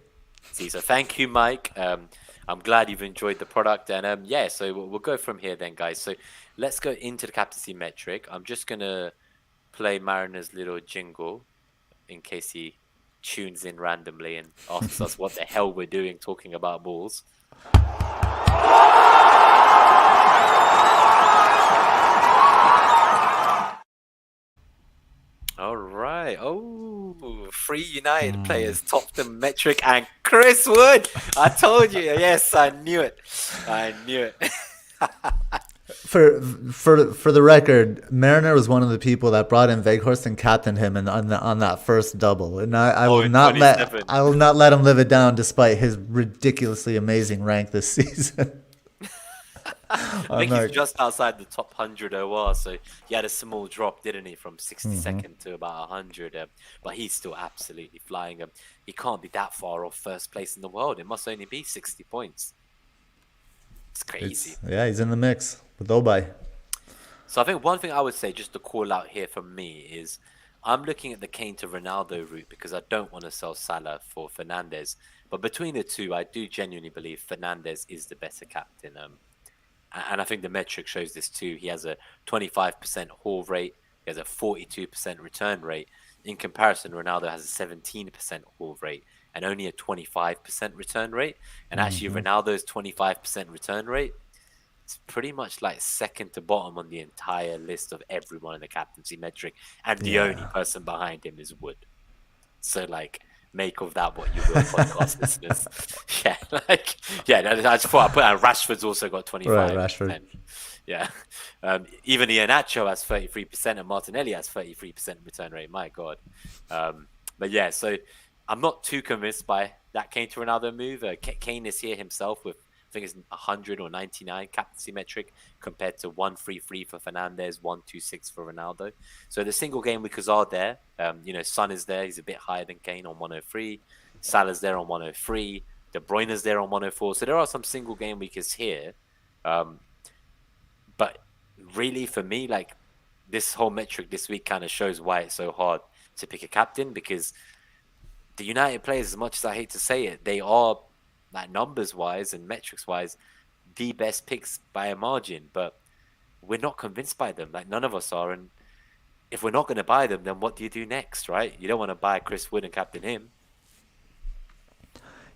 See, so thank you, Mike. I'm glad you've enjoyed the product, and yeah, so we'll go from here then, guys. So let's go into the captaincy metric. I'm just gonna play Mariner's little jingle in case he tunes in randomly and asks us what the hell we're doing talking about balls. All right. Oh, 3 United players topped the metric, and Chris Wood. I told you. Yes, I knew it. I knew it. For the record, Mariner was one of the people that brought in Weghorst and captained him on that first double, and I will not let him live it down despite his ridiculously amazing rank this season. I think he's just outside the top 100 OR, so he had a small drop, didn't he, from 62nd to about 100. But he's still absolutely flying. He can't be that far off first place in the world. It must only be 60 points. It's crazy. He's in the mix with Obai. So I think one thing I would say, just to call out here from me, is I'm looking at the Kane to Ronaldo route because I don't want to sell Salah for Fernandes. But between the two, I do genuinely believe Fernandes is the better captain. And I think the metric shows this too. He has a 25% haul rate. He has a 42% return rate. In comparison, Ronaldo has a 17% haul rate and only a 25% return rate. And actually, Ronaldo's 25% return rate is pretty much like second to bottom on the entire list of everyone in the captaincy metric. And the only person behind him is Wood. So, like, make of that what you will, podcast listeners. I just thought I'd put out Rashford's also got 25%. Right, Rashford. Yeah. Even Iheanacho has 33% and Martinelli has 33% return rate. My God. But yeah, so I'm not too convinced by that Kane to Ronaldo move. Kane is here himself with, I think it's 100 or 99 captaincy metric compared to 133 for Fernandes, 126 for Ronaldo. So the single game weekers are there. Son is there. He's a bit higher than Kane on 103. Salah's there on 103. De Bruyne's there on 104. So there are some single game weekers here. But really, for me, like, this whole metric this week kind of shows why it's so hard to pick a captain, because the United players, as much as I hate to say it, they are, like, numbers wise and metrics wise, the best picks by a margin, but we're not convinced by them. Like, none of us are. And if we're not going to buy them, then what do you do next, right? You don't want to buy Chris Wood and captain him.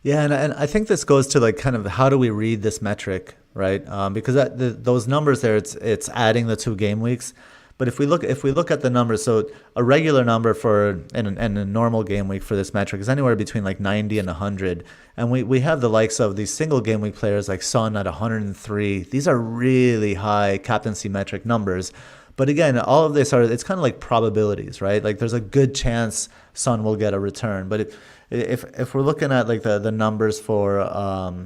Yeah, and I think this goes to, like, kind of how do we read this metric, right? Because those numbers there, it's adding the 2 game weeks. But if we look at the numbers, so a regular number for in a normal game week for this metric is anywhere between like 90 and 100, and we have the likes of these single game week players like Son at 103. These are really high captaincy metric numbers. But again, all of this it's kind of like probabilities, right? Like, there's a good chance Son will get a return. But if we're looking at, like, the numbers for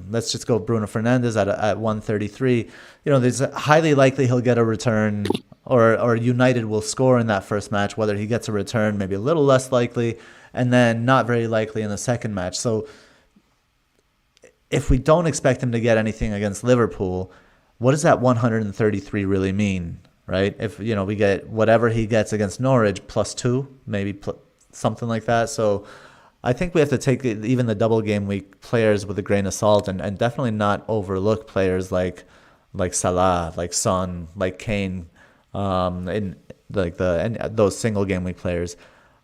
let's just go Bruno Fernandes at 133, there's highly likely he'll get a return, or United will score in that first match. Whether he gets a return, maybe a little less likely, and then not very likely in the second match. So if we don't expect him to get anything against Liverpool, what does that 133 really mean? Right? If we get whatever he gets against Norwich +2, maybe something like that. So I think we have to take even the double game week players with a grain of salt, and definitely not overlook players like Salah, like Son, like Kane, and those single game week players.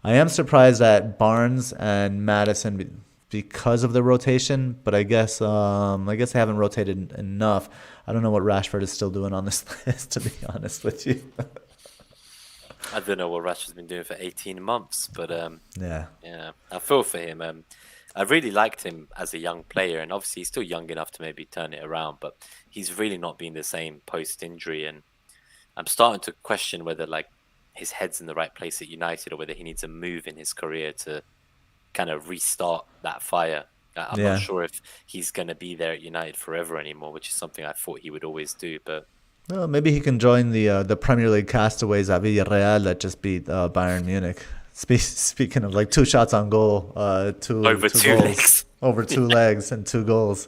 I am surprised at Barnes and Maddison because of the rotation, but I guess they haven't rotated enough. I don't know what Rashford is still doing on this list, to be honest with you. I don't know what Rashford's been doing for 18 months, but yeah, I feel for him. I really liked him as a young player, and obviously he's still young enough to maybe turn it around, but he's really not been the same post-injury, and I'm starting to question whether, like, his head's in the right place at United, or whether he needs a move in his career to kind of restart that fire. I'm not sure if he's going to be there at United forever anymore, which is something I thought he would always do. But well, maybe he can join the Premier League castaways at Villarreal that just beat Bayern Munich. Speaking of, like, 2 shots on goal, over 2 legs, over 2 legs and 2 goals.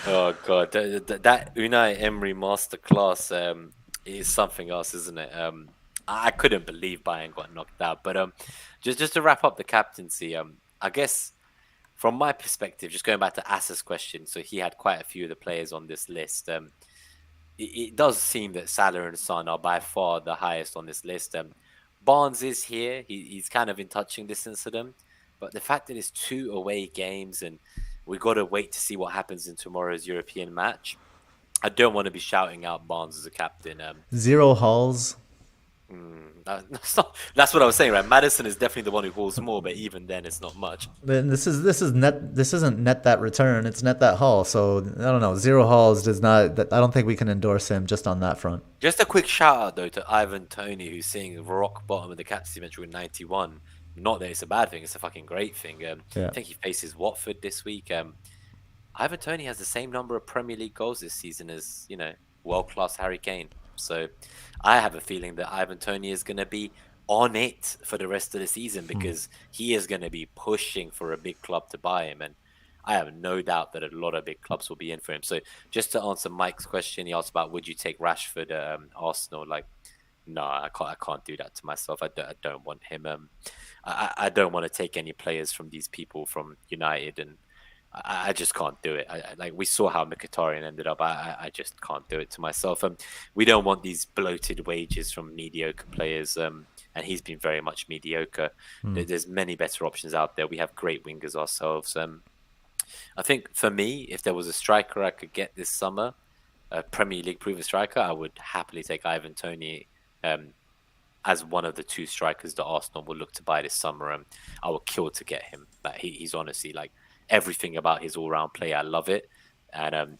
Oh god, that Unai Emery masterclass is something else, isn't it? I couldn't believe Bayern got knocked out. But just to wrap up the captaincy, I guess from my perspective, just going back to Asa's question, so he had quite a few of the players on this list. It does seem that Salah and Son are by far the highest on this list. Barnes is here; he's kind of in touching distance to them. But the fact that it's 2 away games and we got to wait to see what happens in tomorrow's European match. I don't want to be shouting out Barnes as a captain. 0 hauls. That's what I was saying, right? Maddison is definitely the one who hauls more, but even then, it's not much. Then this is net. This isn't net that return. It's net that haul. So I don't know. 0 hauls does not. I don't think we can endorse him just on that front. Just a quick shout out though to Ivan Toney, who's sitting rock bottom of the captaincy metric with 91. Not that it's a bad thing; it's a fucking great thing. I think he faces Watford this week. Ivan Toney has the same number of Premier League goals this season as world class Harry Kane. So I have a feeling that Ivan Toney is going to be on it for the rest of the season because he is going to be pushing for a big club to buy him. And I have no doubt that a lot of big clubs will be in for him. So just to answer Mike's question, he asked about would you take Rashford Arsenal? Like, no, I can't do that to myself. I don't want him. I don't want to take any players from these people from United, and I just can't do it. Like we saw how Mkhitaryan ended up. I just can't do it to myself. We don't want these bloated wages from mediocre players. And he's been very much mediocre. There's many better options out there. We have great wingers ourselves. I think for me, if there was a striker I could get this summer, a Premier League proven striker, I would happily take Ivan Toney as one of the 2 strikers that Arsenal will look to buy this summer. I would kill to get him. Like he's honestly like everything about his all-round play. I love it. And,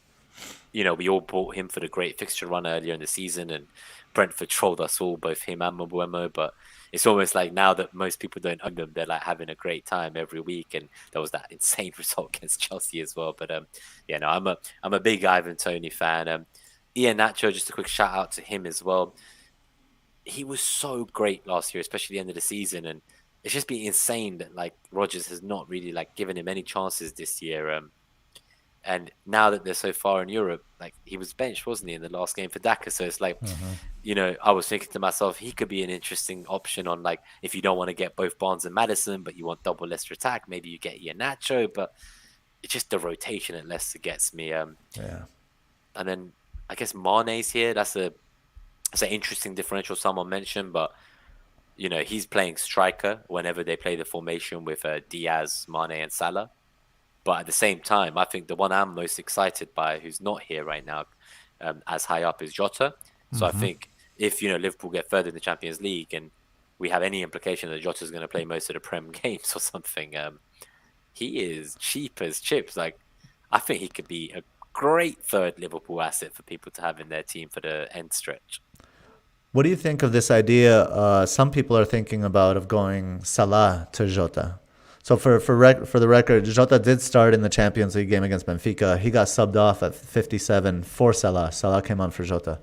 we all bought him for the great fixture run earlier in the season, and Brentford trolled us all, both him and Mbuemo. But it's almost like now that most people don't own them, they're like having a great time every week. And there was that insane result against Chelsea as well. But I'm a big Ivan Toney fan. Ian Nacho, just a quick shout out to him as well. He was so great last year, especially the end of the season, and it's just been insane that like Rodgers has not really like given him any chances this year. And now that they're so far in Europe, like he was benched, wasn't he, in the last game for Daka? So it's like, I was thinking to myself, he could be an interesting option on like if you don't want to get both Barnes and Maddison, but you want double Leicester attack, maybe you get Iheanacho. But it's just the rotation at Leicester gets me. And then I guess Mane's here. That's an interesting differential someone mentioned, but he's playing striker whenever they play the formation with Diaz, Mane, and Salah. But at the same time, I think the one I'm most excited by, who's not here right now, as high up, is Jota. So I think if Liverpool get further in the Champions League and we have any implication that Jota's going to play most of the Prem games or something, he is cheap as chips. Like I think he could be a great third Liverpool asset for people to have in their team for the end stretch. What do you think of this idea? Some people are thinking of going Salah to Jota. So for the record, Jota did start in the Champions League game against Benfica. He got subbed off at 57 for Salah. Salah came on for Jota.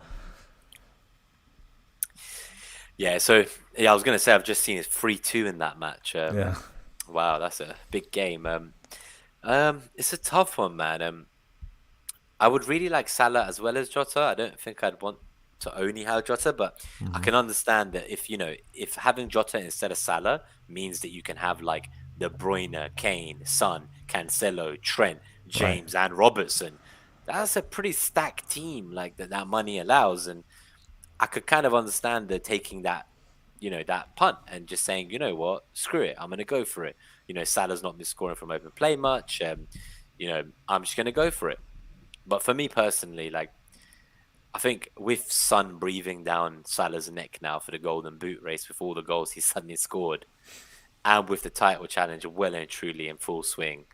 Yeah, so I was going to say I've just seen it 3-2 in that match. Wow, that's a big game. It's a tough one, man. I would really like Salah as well as Jota. I don't think I'd want to only have Jota, but I can understand that if having Jota instead of Salah means that you can have like De Bruyne, Kane, Son, Cancelo, Trent, James, and Robertson, that's a pretty stacked team like that money allows. And I could kind of understand the taking that that punt and just saying, you know what, screw it, I'm going to go for it. Salah's not been scoring from open play much. I'm just going to go for it. But for me personally, like, I think with Son breathing down Salah's neck now for the Golden Boot race with all the goals he suddenly scored, and with the title challenge well and truly in full swing,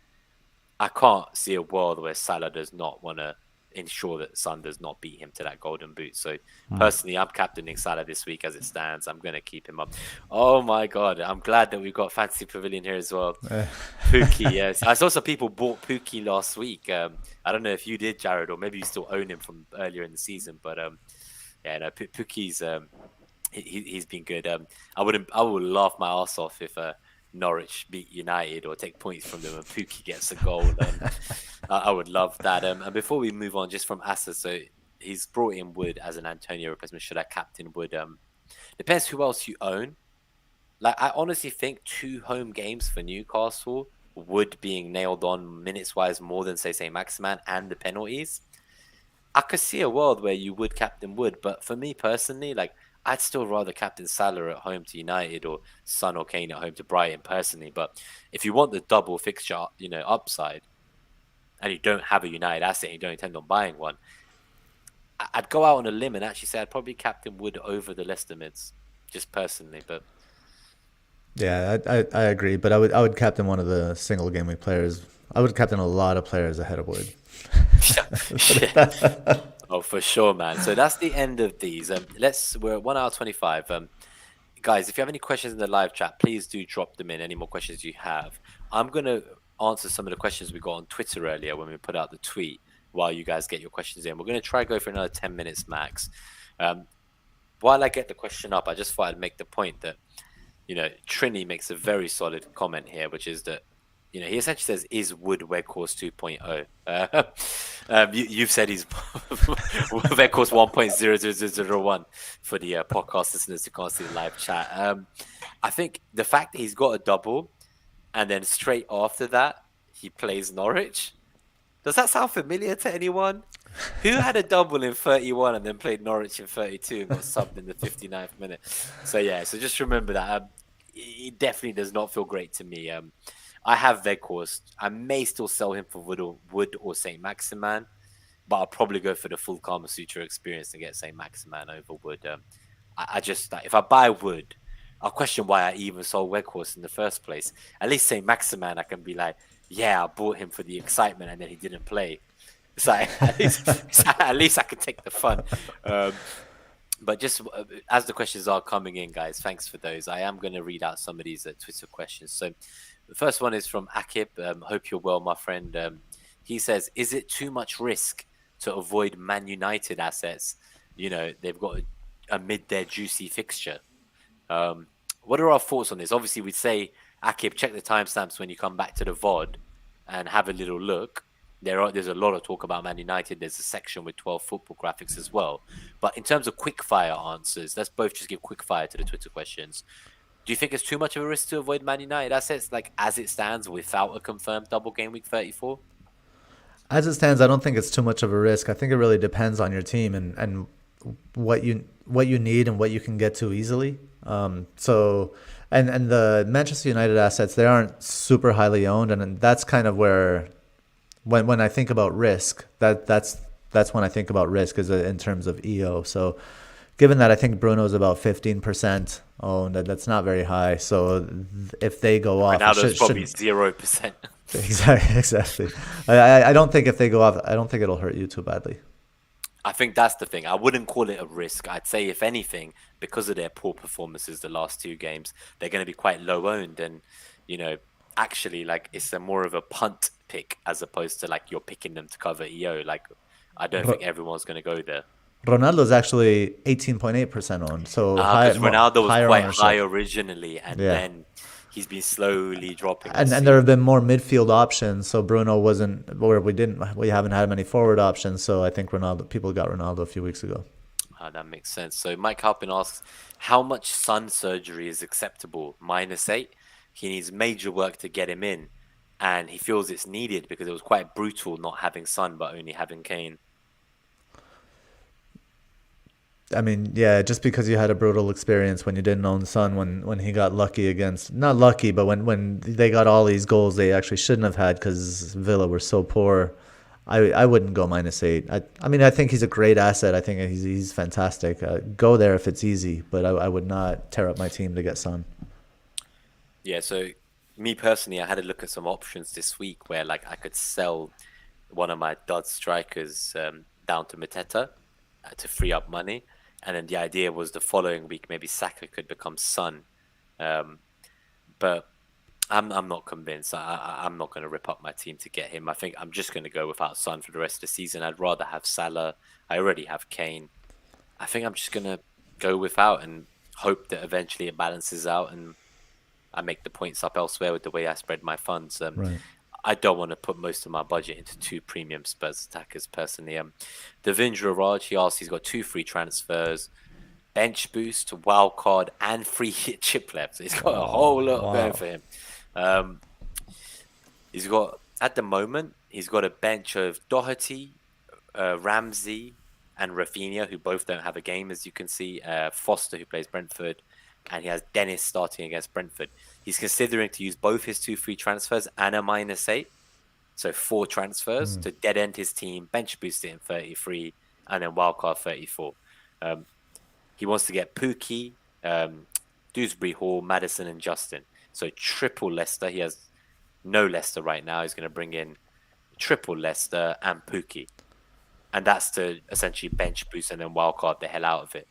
I can't see a world where Salah does not want to ensure that Son does not beat him to that Golden Boot. So personally, I'm captaining Salah this week as it stands. I'm going to keep him up. Oh my God, I'm glad that we've got Fantasy Pavilion here as well. Pookie, yes. I saw some people bought Pookie last week. I don't know if you did, Jared, or maybe you still own him from earlier in the season. But Pookie's he's been good. I would laugh my ass off if Norwich beat United or take points from them and Pookie gets a goal. I would love that. And before we move on, just from Asa, so he's brought in Wood as an Antonio replacement. Should I captain Wood? Depends who else you own. Like, I honestly think 2 home games for Newcastle, Wood being nailed on minutes wise more than say Maximan and the penalties. I could see a world where you would captain Wood, but for me personally, like, I'd still rather captain Salah at home to United or Son or Kane at home to Brighton personally. But if you want the double fixture, upside, and you don't have a United asset, and you don't intend on buying one, I'd go out on a limb and actually say I'd probably captain Wood over the Leicester mids, just personally. But Yeah, I agree, but I would captain one of the single game week players. I would captain a lot of players ahead of Wood. Yeah. Oh, for sure, man. So that's the end of these. We're at 1 hour 25. Guys, if you have any questions in the live chat, please do drop them in. Any more questions you have, I'm gonna answer some of the questions we got on Twitter earlier when we put out the tweet. While you guys get your questions in, we're gonna try go for another 10 minutes max. While I get the question up, I just thought I'd make the point that Trini makes a very solid comment here, which is that he essentially says, "Is Wood Weghorst 2.0?" You've said he's Weghorst 1.00001 for the podcast listeners who can't see the live chat. I think the fact that he's got a double, and then straight after that he plays Norwich. Does that sound familiar to anyone? Who had a double in 31 and then played Norwich in 32 and got subbed in the 59th minute? So just remember that. It definitely does not feel great to me. I have Weghorst. I may still sell him for Wood or Saint Maximan, but I'll probably go for the full Kama Sutra experience and get Saint Maximan over Wood. I just, if I buy Wood, I'll question why I even sold Weghorst in the first place. At least Saint Maximan, I can be like, yeah, I bought him for the excitement and then he didn't play. It's like, at least I could take the fun. But just as the questions are coming in, guys, thanks for those. I am going to read out some of these Twitter questions. So the first one is from Akib. Hope you're well, my friend. He says, is it too much risk to avoid Man United assets? They've got amid their juicy fixture. What are our thoughts on this? Obviously, we'd say, Akib, check the timestamps when you come back to the VOD and have a little look. There's a lot of talk about Man United. There's a section with 12 football graphics as well. But in terms of quick fire answers, let's both just give quick fire to the Twitter questions. Do you think it's too much of a risk to avoid Man United assets, like as it stands, without a confirmed double game week 34? As it stands, I don't think it's too much of a risk. I think it really depends on your team and what you need and what you can get to easily. And the Manchester United assets, they aren't super highly owned, and that's kind of where when I think about risk, that's when I think about risk is in terms of EO. So given that I think Bruno's about 15% owned, that's not very high. So if they go off, now there's probably 0%. Exactly. I don't think if they go off, I don't think it'll hurt you too badly. I think that's the thing. I wouldn't call it a risk. I'd say, if anything, because of their poor performances the last 2 games, they're going to be quite low owned. And, actually, like, it's more of a punt pick as opposed to, like, you're picking them to cover EO. Like, I don't think everyone's going to go there. Ronaldo's actually 18.8% owned. So because Ronaldo was quite ownership. high originally, and then he's been slowly dropping. And there have been more midfield options. So Bruno wasn't, or we haven't had many forward options. So I think people got Ronaldo a few weeks ago. That makes sense. So Mike Halpin asks, how much Sun surgery is acceptable? -8. He needs major work to get him in, and he feels it's needed because it was quite brutal not having Son but only having Kane. I mean, yeah, just because you had a brutal experience when you didn't own Son, when he got lucky against, not lucky, but when they got all these goals they actually shouldn't have had because Villa were so poor, I wouldn't go -8. I mean, I think he's a great asset. I think he's fantastic. Go there if it's easy, but I would not tear up my team to get Son. Yeah, so me personally, I had a look at some options this week where, like, I could sell one of my dud strikers down to Mateta to free up money. And then the idea was the following week, maybe Saka could become Son. But I'm not convinced. I'm not going to rip up my team to get him. I think I'm just going to go without Son for the rest of the season. I'd rather have Salah. I already have Kane. I think I'm just going to go without and hope that eventually it balances out. And I make the points up elsewhere with the way I spread my funds. Right. I don't want to put most of my budget into 2 premium Spurs attackers personally. Devindra Raj, he asks, he's got 2 free transfers, bench boost, wild card, and free hit chip left. So he's got a whole lot going for him. He's got, at the moment, he's got a bench of Doherty, Ramsey, and Rafinha, who both don't have a game, as you can see. Foster, who plays Brentford, and he has Dennis starting against Brentford. He's considering to use both his 2 free transfers and a -8, so 4 transfers to dead end his team, bench boost it in 33, and then wildcard 34. He wants to get Pookie, Dewsbury Hall, Maddison, and Justin. So triple Leicester. He has no Leicester right now. He's going to bring in triple Leicester and Pookie. And that's to essentially bench boost and then wildcard the hell out of it.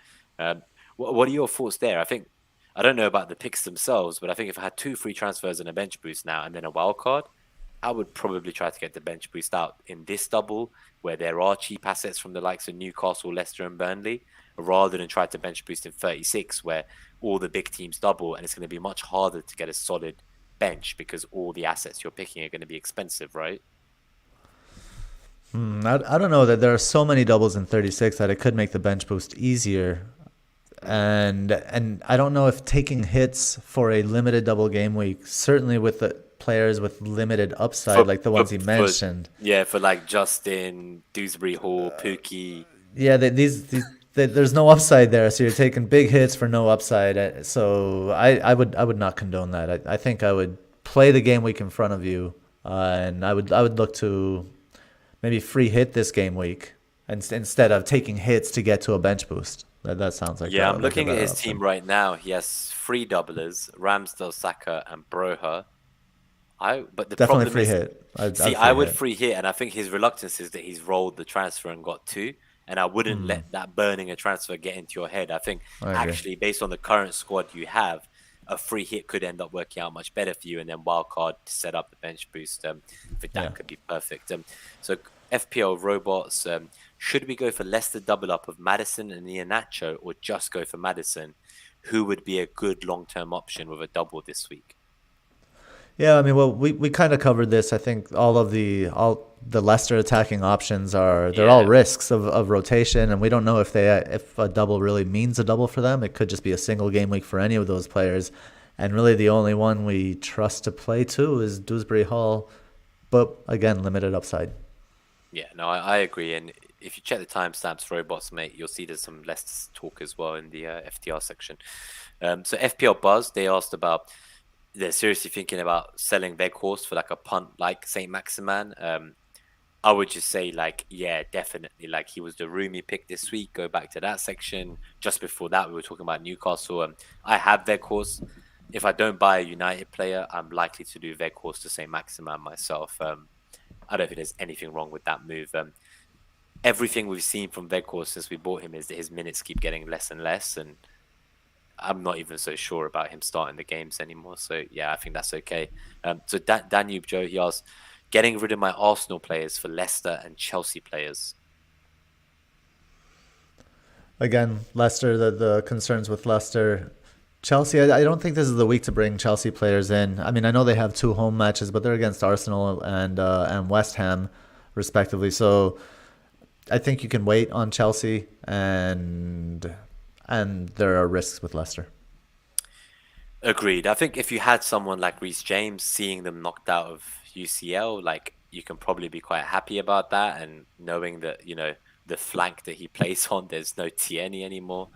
What are your thoughts there? I don't know about the picks themselves, but I think if I had 2 free transfers and a bench boost now and then a wildcard, I would probably try to get the bench boost out in this double where there are cheap assets from the likes of Newcastle, Leicester, and Burnley, rather than try to bench boost in 36 where all the big teams double and it's going to be much harder to get a solid bench because all the assets you're picking are going to be expensive, right? I don't know that there are so many doubles in 36 that it could make the bench boost easier. And I don't know if taking hits for a limited double game week, certainly with the players with limited upside, like the ones he mentioned. For like Justin, Dewsbury Hall, Pookie. Yeah, there's no upside there, so you're taking big hits for no upside. So I would not condone that. I think I would play the game week in front of you, and I would look to maybe free hit this game week instead of taking hits to get to a bench boost. That sounds like I'm looking at his team right now. He has 3 doublers: Ramsdale, Saka, and Broha. But the definitely problem free is, hit. I would free hit, and I think his reluctance is that he's rolled the transfer and got 2, and I wouldn't let that burning a transfer get into your head. I think actually, based on the current squad you have, a free hit could end up working out much better for you, and then wildcard to set up the bench boost. That could be perfect. So FPL robots, should we go for Leicester double up of Maddison and Iheanacho, or just go for Maddison? Who would be a good long-term option with a double this week? Yeah, I mean, well, we kind of covered this. I think all the Leicester attacking options they're all risks of rotation, and we don't know if a double really means a double for them. It could just be a single game week for any of those players, and really the only one we trust to play too is Dewsbury Hall, but again, limited upside. Yeah, no, I agree. And if you check the timestamps for robots, mate, you'll see there's some Leicester talk as well in the FDR section. So FPL Buzz, they asked about, they're seriously thinking about selling Weghorst for like a punt like Saint Maximin. I would just say definitely. Like, he was the Rumi pick this week. Go back to that section. Just before that, we were talking about Newcastle. I have Weghorst. If I don't buy a United player, I'm likely to do Weghorst to Saint Maximin myself. I don't think there's anything wrong with that move. Everything we've seen from Weghorst since we bought him is that his minutes keep getting less and less, and I'm not even so sure about him starting the games anymore. So yeah, I think that's okay. So Danube Joe, he asks, getting rid of my Arsenal players for Leicester and Chelsea players. Again, Leicester, the concerns with Leicester. Chelsea, I don't think this is the week to bring Chelsea players in. I mean, I know they have 2 home matches, but they're against Arsenal and West Ham, respectively. So I think you can wait on Chelsea, and there are risks with Leicester. Agreed. I think if you had someone like Reece James, seeing them knocked out of UCL, like, you can probably be quite happy about that, and knowing that, the flank that he plays on, there's no Tierney anymore.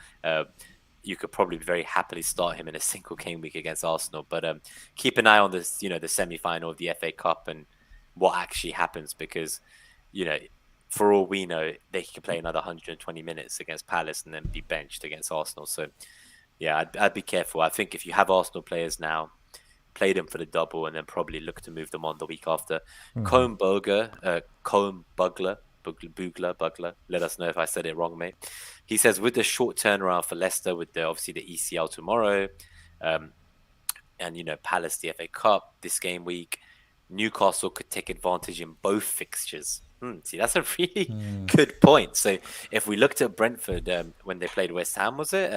You could probably very happily start him in a single game week against Arsenal. But keep an eye on this, the semi-final of the FA Cup and what actually happens, because, for all we know, they could play another 120 minutes against Palace and then be benched against Arsenal. So, yeah, I'd be careful. I think if you have Arsenal players now, play them for the double and then probably look to move them on the week after. Bugler, let us know if I said it wrong, mate. He says, with the short turnaround for Leicester, with obviously the ECL tomorrow, and Palace, the FA Cup this game week, Newcastle could take advantage in both fixtures. See, that's a really good point. So if we looked at Brentford when they played West Ham, was it?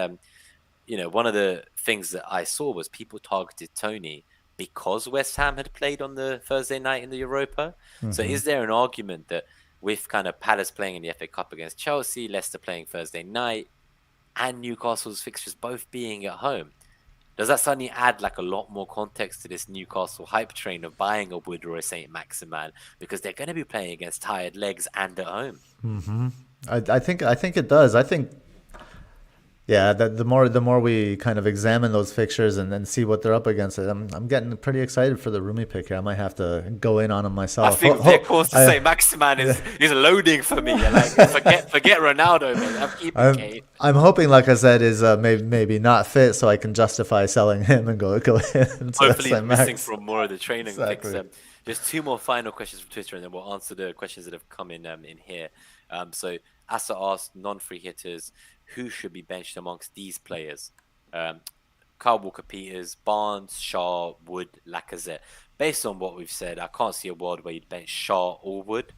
one of the things that I saw was people targeted Tony because West Ham had played on the Thursday night in the Europa. So is there an argument that with kind of Palace playing in the FA Cup against Chelsea, Leicester playing Thursday night, and Newcastle's fixtures both being at home, does that suddenly add like a lot more context to this Newcastle hype train of buying a Wood or a Saint Maximin because they're going to be playing against tired legs and at home? I think it does. I think, yeah, that the more we kind of examine those fixtures and then see what they're up against, I'm getting pretty excited for the Rumi pick here. I might have to go in on him myself. I think their course to say Maximin is loading for me. Like forget Ronaldo, man. I'm keeping Kane. I'm hoping, like I said, is maybe not fit, so I can justify selling him and go in. Hopefully, he's missing from more of the training Exactly. picks. Just two more final questions from Twitter, and then we'll answer the questions that have come in here. So Asa asked non-free hitters, who should be benched amongst these players? Kyle Walker-Peters, Barnes, Shaw, Wood, Lacazette. Based on what we've said, I can't see a world where you'd bench Shaw or Wood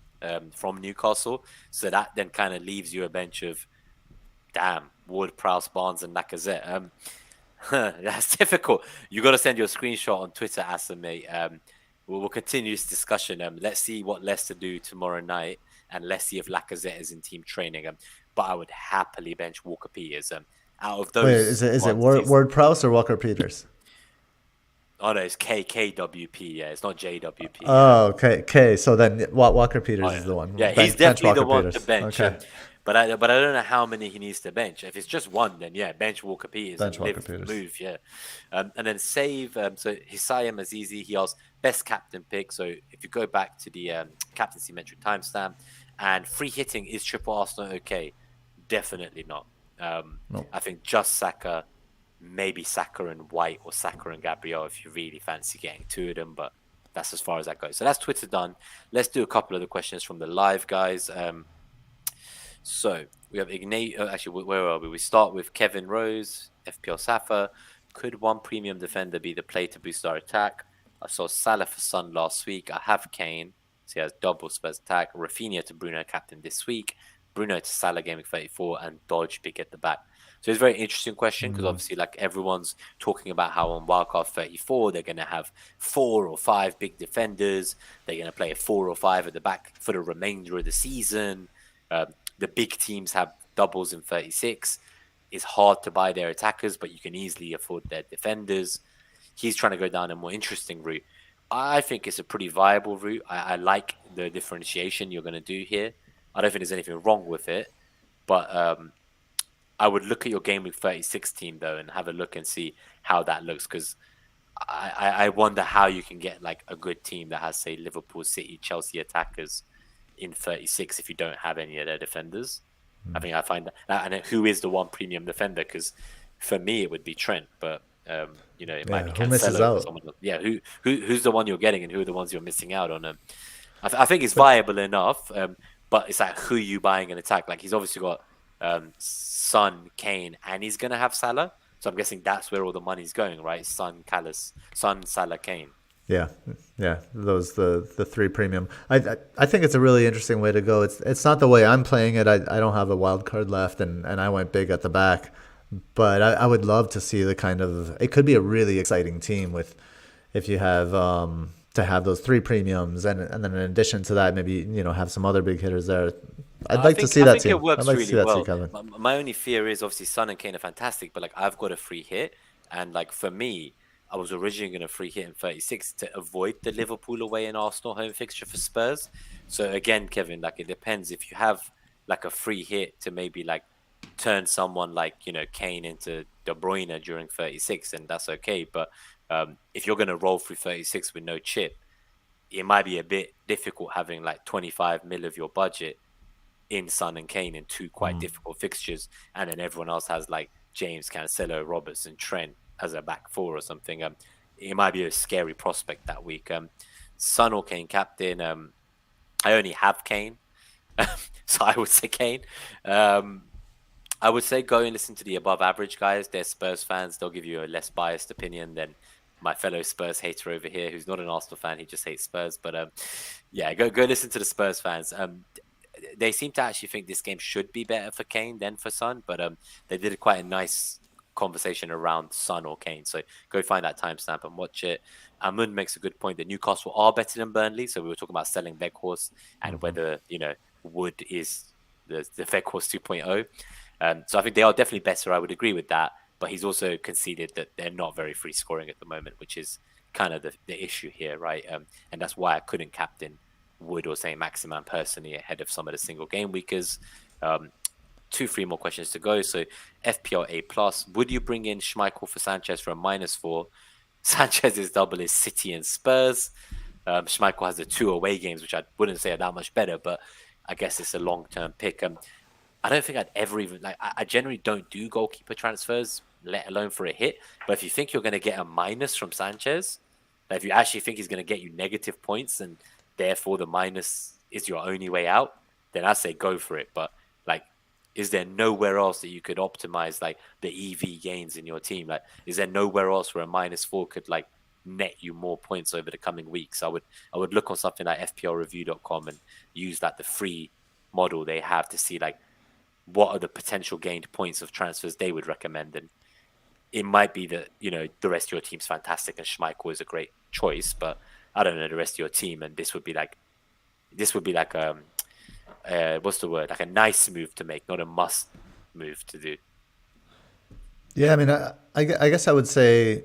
from Newcastle. So that then kind of leaves you a bench of, Wood, Prowse, Barnes, and Lacazette. That's difficult. You got to send your screenshot on Twitter, Asa, mate. We'll continue this discussion. Let's see what Leicester do tomorrow night, and let's see if Lacazette is in team training. But I would happily bench Walker-Peters. Out of those, wait, is it Ward Prowse or Walker Peters? Oh no, it's KWP. Yeah, it's not JWP. Oh, okay. Okay, so then Walker Peters is the one. Yeah, he's definitely the one to bench. Okay. But I don't know how many he needs to bench. If it's just one, then bench Walker Peters and move. Yeah, and then save. So Hisayam Azizi, he asked best captain pick. So if you go back to the captaincy metric timestamp, and free hitting, is triple Arsenal okay? Definitely not. No. I think just Saka, maybe Saka and White or Saka and Gabriel if you really fancy getting two of them, but that's as far as that goes. So that's Twitter done. Let's do a couple of the questions from the live guys. So we have Ignate. Actually, where are we? We start with Kevin Rose, FPL Safa. Could one premium defender be the play to boost our attack? I saw Salah for Son last week. I have Kane, so he has double Spurs attack. Rafinha to Bruno captain this week. Bruno to Salah Gameweek 34 and Dodge Pick at the back. So it's a very interesting question because obviously like everyone's talking about how on Wildcard 34 they're going to have 4 or 5 big defenders. They're going to play a 4 or 5 at the back for the remainder of the season. The big teams have doubles in 36. It's hard to buy their attackers, but you can easily afford their defenders. He's trying to go down a more interesting route. I think it's a pretty viable route. I like the differentiation you're going to do here. I don't think there's anything wrong with it, but I would look at your Gameweek 36 team though and have a look and see how that looks, because I wonder how you can get like a good team that has, say, Liverpool, City, Chelsea attackers in 36 if you don't have any of their defenders. I think I find that, and who is the one premium defender? Because for me it would be Trent, but it might be Cancelo. Who misses out? Who's the one you're getting, and who are the ones you're missing out on? I think it's viable enough. But it's like, who you buying an attack? Like, he's obviously got Son, Kane, and he's going to have Salah. So I'm guessing that's where all the money's going, right? Son, Salah, Kane. Yeah. Those the 3 premium. I think it's a really interesting way to go. It's not the way I'm playing it. I don't have a wild card left, and I went big at the back. But I would love to see the kind of, it could be a really exciting team with, if you have to have those 3 premiums, and then in addition to that, maybe have some other big hitters there. I'd like to see that team. It works really well. My only fear is obviously Son and Kane are fantastic, but like I've got a free hit, and like for me, I was originally going to free hit in 36 to avoid the Liverpool away and Arsenal home fixture for Spurs. So again, Kevin, like it depends. If you have like a free hit to maybe like turn someone like Kane into De Bruyne during 36, and that's okay. But if you're going to roll through 36 with no chip, it might be a bit difficult having like 25 mil of your budget in Son and Kane in 2 quite difficult fixtures, and then everyone else has like James, Cancelo, Robertson, Trent as a back 4 or something. It might be a scary prospect that week. Son or Kane captain. I only have Kane, so I would say Kane. I would say go and listen to the above average guys. They're Spurs fans. They'll give you a less biased opinion than my fellow Spurs hater over here, who's not an Arsenal fan. He just hates Spurs. But go listen to the Spurs fans. They seem to actually think this game should be better for Kane than for Son, but they did quite a nice conversation around Son or Kane. So go find that timestamp and watch it. Amund makes a good point that Newcastle are better than Burnley. So we were talking about selling Weghorst and whether, Wood is the Weghorst 2.0. So I think they are definitely better. I would agree with that. But he's also conceded that they're not very free scoring at the moment, which is kind of the issue here, right? And that's why I couldn't captain Wood or Saint Maximin personally ahead of some of the single game weekers. 3 more questions to go. So FPL A+, would you bring in Schmeichel for Sanchez for a -4? Sanchez's double is City and Spurs. Schmeichel has the 2 away games, which I wouldn't say are that much better, but I guess it's a long-term pick. I don't think I'd ever even, I generally don't do goalkeeper transfers, let alone for a hit. But if you think you're going to get a minus from Sanchez, if you actually think he's going to get you negative points and therefore the minus is your only way out, then I say go for it. But is there nowhere else that you could optimize the EV gains in your team? Is there nowhere else where a -4 could net you more points over the coming weeks? I would look on something like FPLreview.com and use the free model they have to see what are the potential gained points of transfers they would recommend. And it might be that the rest of your team's fantastic and Schmeichel is a great choice, but I don't know the rest of your team, and this would be what's the word? Like a nice move to make, not a must move to do. Yeah, I mean, I guess I would say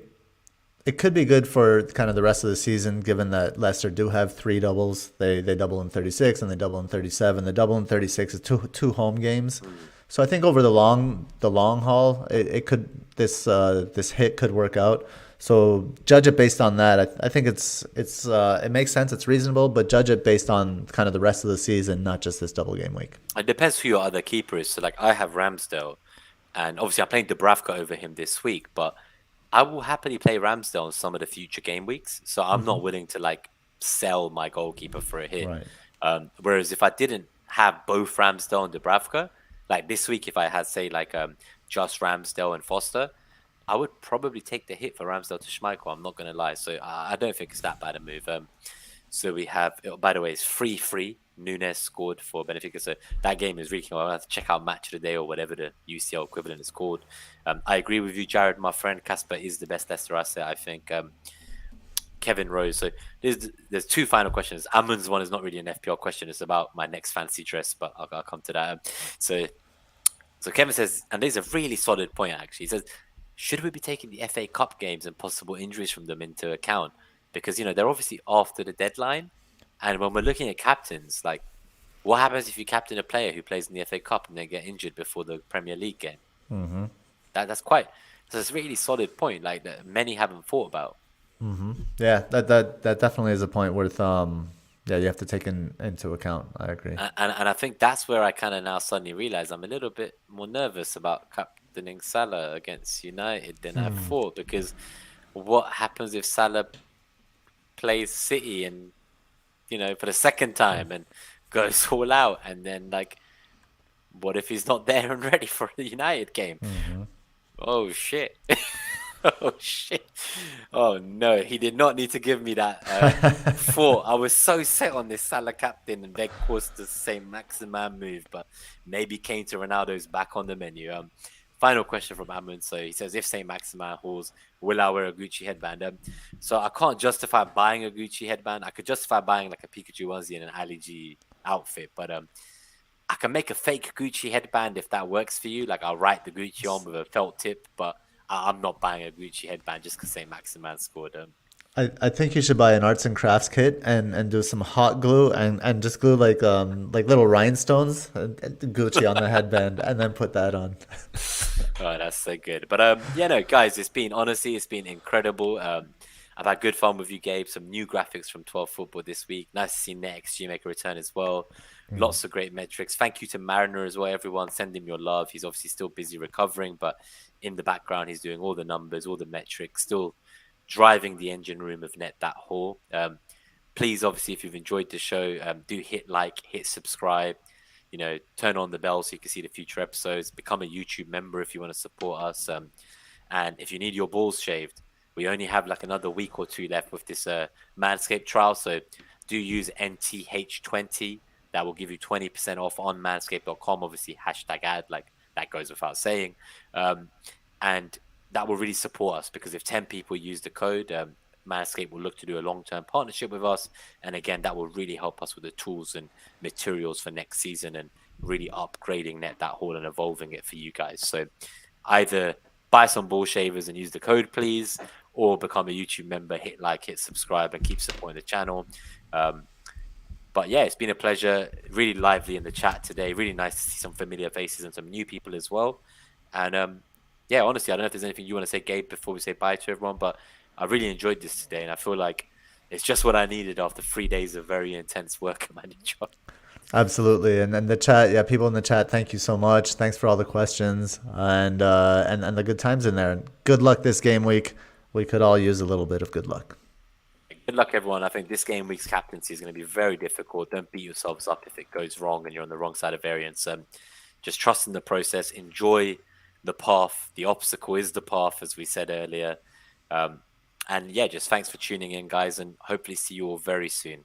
it could be good for kind of the rest of the season, given that Leicester do have 3 doubles. They double in 36 and they double in 37. The double in 36 is two home games. So I think over the long haul, it could this hit could work out. So judge it based on that. I think it makes sense. It's reasonable, but judge it based on kind of the rest of the season, not just this double game week. It depends who your other keeper is. So I have Ramsdale, and obviously I'm playing Dubravka over him this week, but I will happily play Ramsdale in some of the future game weeks. So I'm not willing to sell my goalkeeper for a hit. Right. Whereas if I didn't have both Ramsdale and Dubravka, this week, if I had just Ramsdale and Foster, I would probably take the hit for Ramsdale to Schmeichel. I'm not going to lie. So I don't think it's that bad a move. So we have, by the way, it's 3-3. Nunes scored for Benfica. So that game is really cool. I'll have to check out Match of the Day or whatever the UCL equivalent is called. I agree with you, Jared, my friend. Casper is the best Leicester asset, I think. Kevin Rose. So there's 2 final questions. Amund's one is not really an FPL question. It's about my next fancy dress, but I'll come to that. So Kevin says, and there's a really solid point, actually. He says, should we be taking the FA Cup games and possible injuries from them into account? Because, they're obviously after the deadline. And when we're looking at captains, what happens if you captain a player who plays in the FA Cup and they get injured before the Premier League game? Mm-hmm. That's a really solid point, that many haven't thought about. Mm-hmm. Yeah, that definitely is a point worth, you have to take into account. I agree. And I think that's where I kind of now suddenly realize I'm a little bit more nervous about captaining Salah against United than I thought, because what happens if Salah plays City and for the second time and goes all out, and then what if he's not there and ready for the United game? Oh shit. Oh shit. Oh no, he did not need to give me that thought. I was so set on this Salah captain and then caused the same Maximan move, but maybe Kane to Ronaldo's back on the menu. Final question from Amund. So he says, if Saint Maximin hauls, will I wear a Gucci headband? So I can't justify buying a Gucci headband. I could justify buying a Pikachu onesie and an Ali G outfit, but I can make a fake Gucci headband if that works for you. I'll write the Gucci on with a felt tip, but I'm not buying a Gucci headband just because Saint Maximin scored. I think you should buy an arts and crafts kit and do some hot glue and just glue like little rhinestones and Gucci on the headband and then put that on. Oh, that's so good. But guys, it's been incredible. I've had good fun with you, Gabe. Some new graphics from 12 Football this week. Nice to see NetxG make a return as well. Lots of great metrics. Thank you to Mariner as well, everyone. Send him your love. He's obviously still busy recovering, but in the background, he's doing all the numbers, all the metrics, still driving the engine room of Haul. Please, obviously, if you've enjoyed the show, do hit like, hit subscribe, turn on the bell so you can see the future episodes. Become a YouTube member if you want to support us. And if you need your balls shaved, we only have another week or 2 left with this Manscaped trial. So do use NTH20. That will give you 20% off on manscaped.com. Obviously, #ad, that goes without saying. And that will really support us, because if 10 people use the code, Manscaped will look to do a long-term partnership with us. And again, that will really help us with the tools and materials for next season and really upgrading that Haul and evolving it for you guys. So either buy some ball shavers and use the code, please, or become a YouTube member, hit like, hit subscribe, and keep supporting the channel. But yeah, it's been a pleasure. Really lively in the chat today. Really nice to see some familiar faces and some new people as well. And yeah, honestly, I don't know if there's anything you want to say, Gabe, before we say bye to everyone, but I really enjoyed this today, and I feel like it's just what I needed after 3 days of very intense work at my new job. Absolutely. And then the chat, yeah, people in the chat, thank you so much. Thanks for all the questions and the good times in there. Good luck this game week. We could all use a little bit of good luck. Good luck, everyone. I think this game week's captaincy is going to be very difficult. Don't beat yourselves up if it goes wrong and you're on the wrong side of variance. Just trust in the process. Enjoy the path. The obstacle is the path, as we said earlier. And yeah, just thanks for tuning in, guys, and hopefully see you all very soon.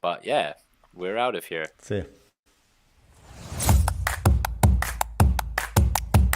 But yeah, we're out of here. See you.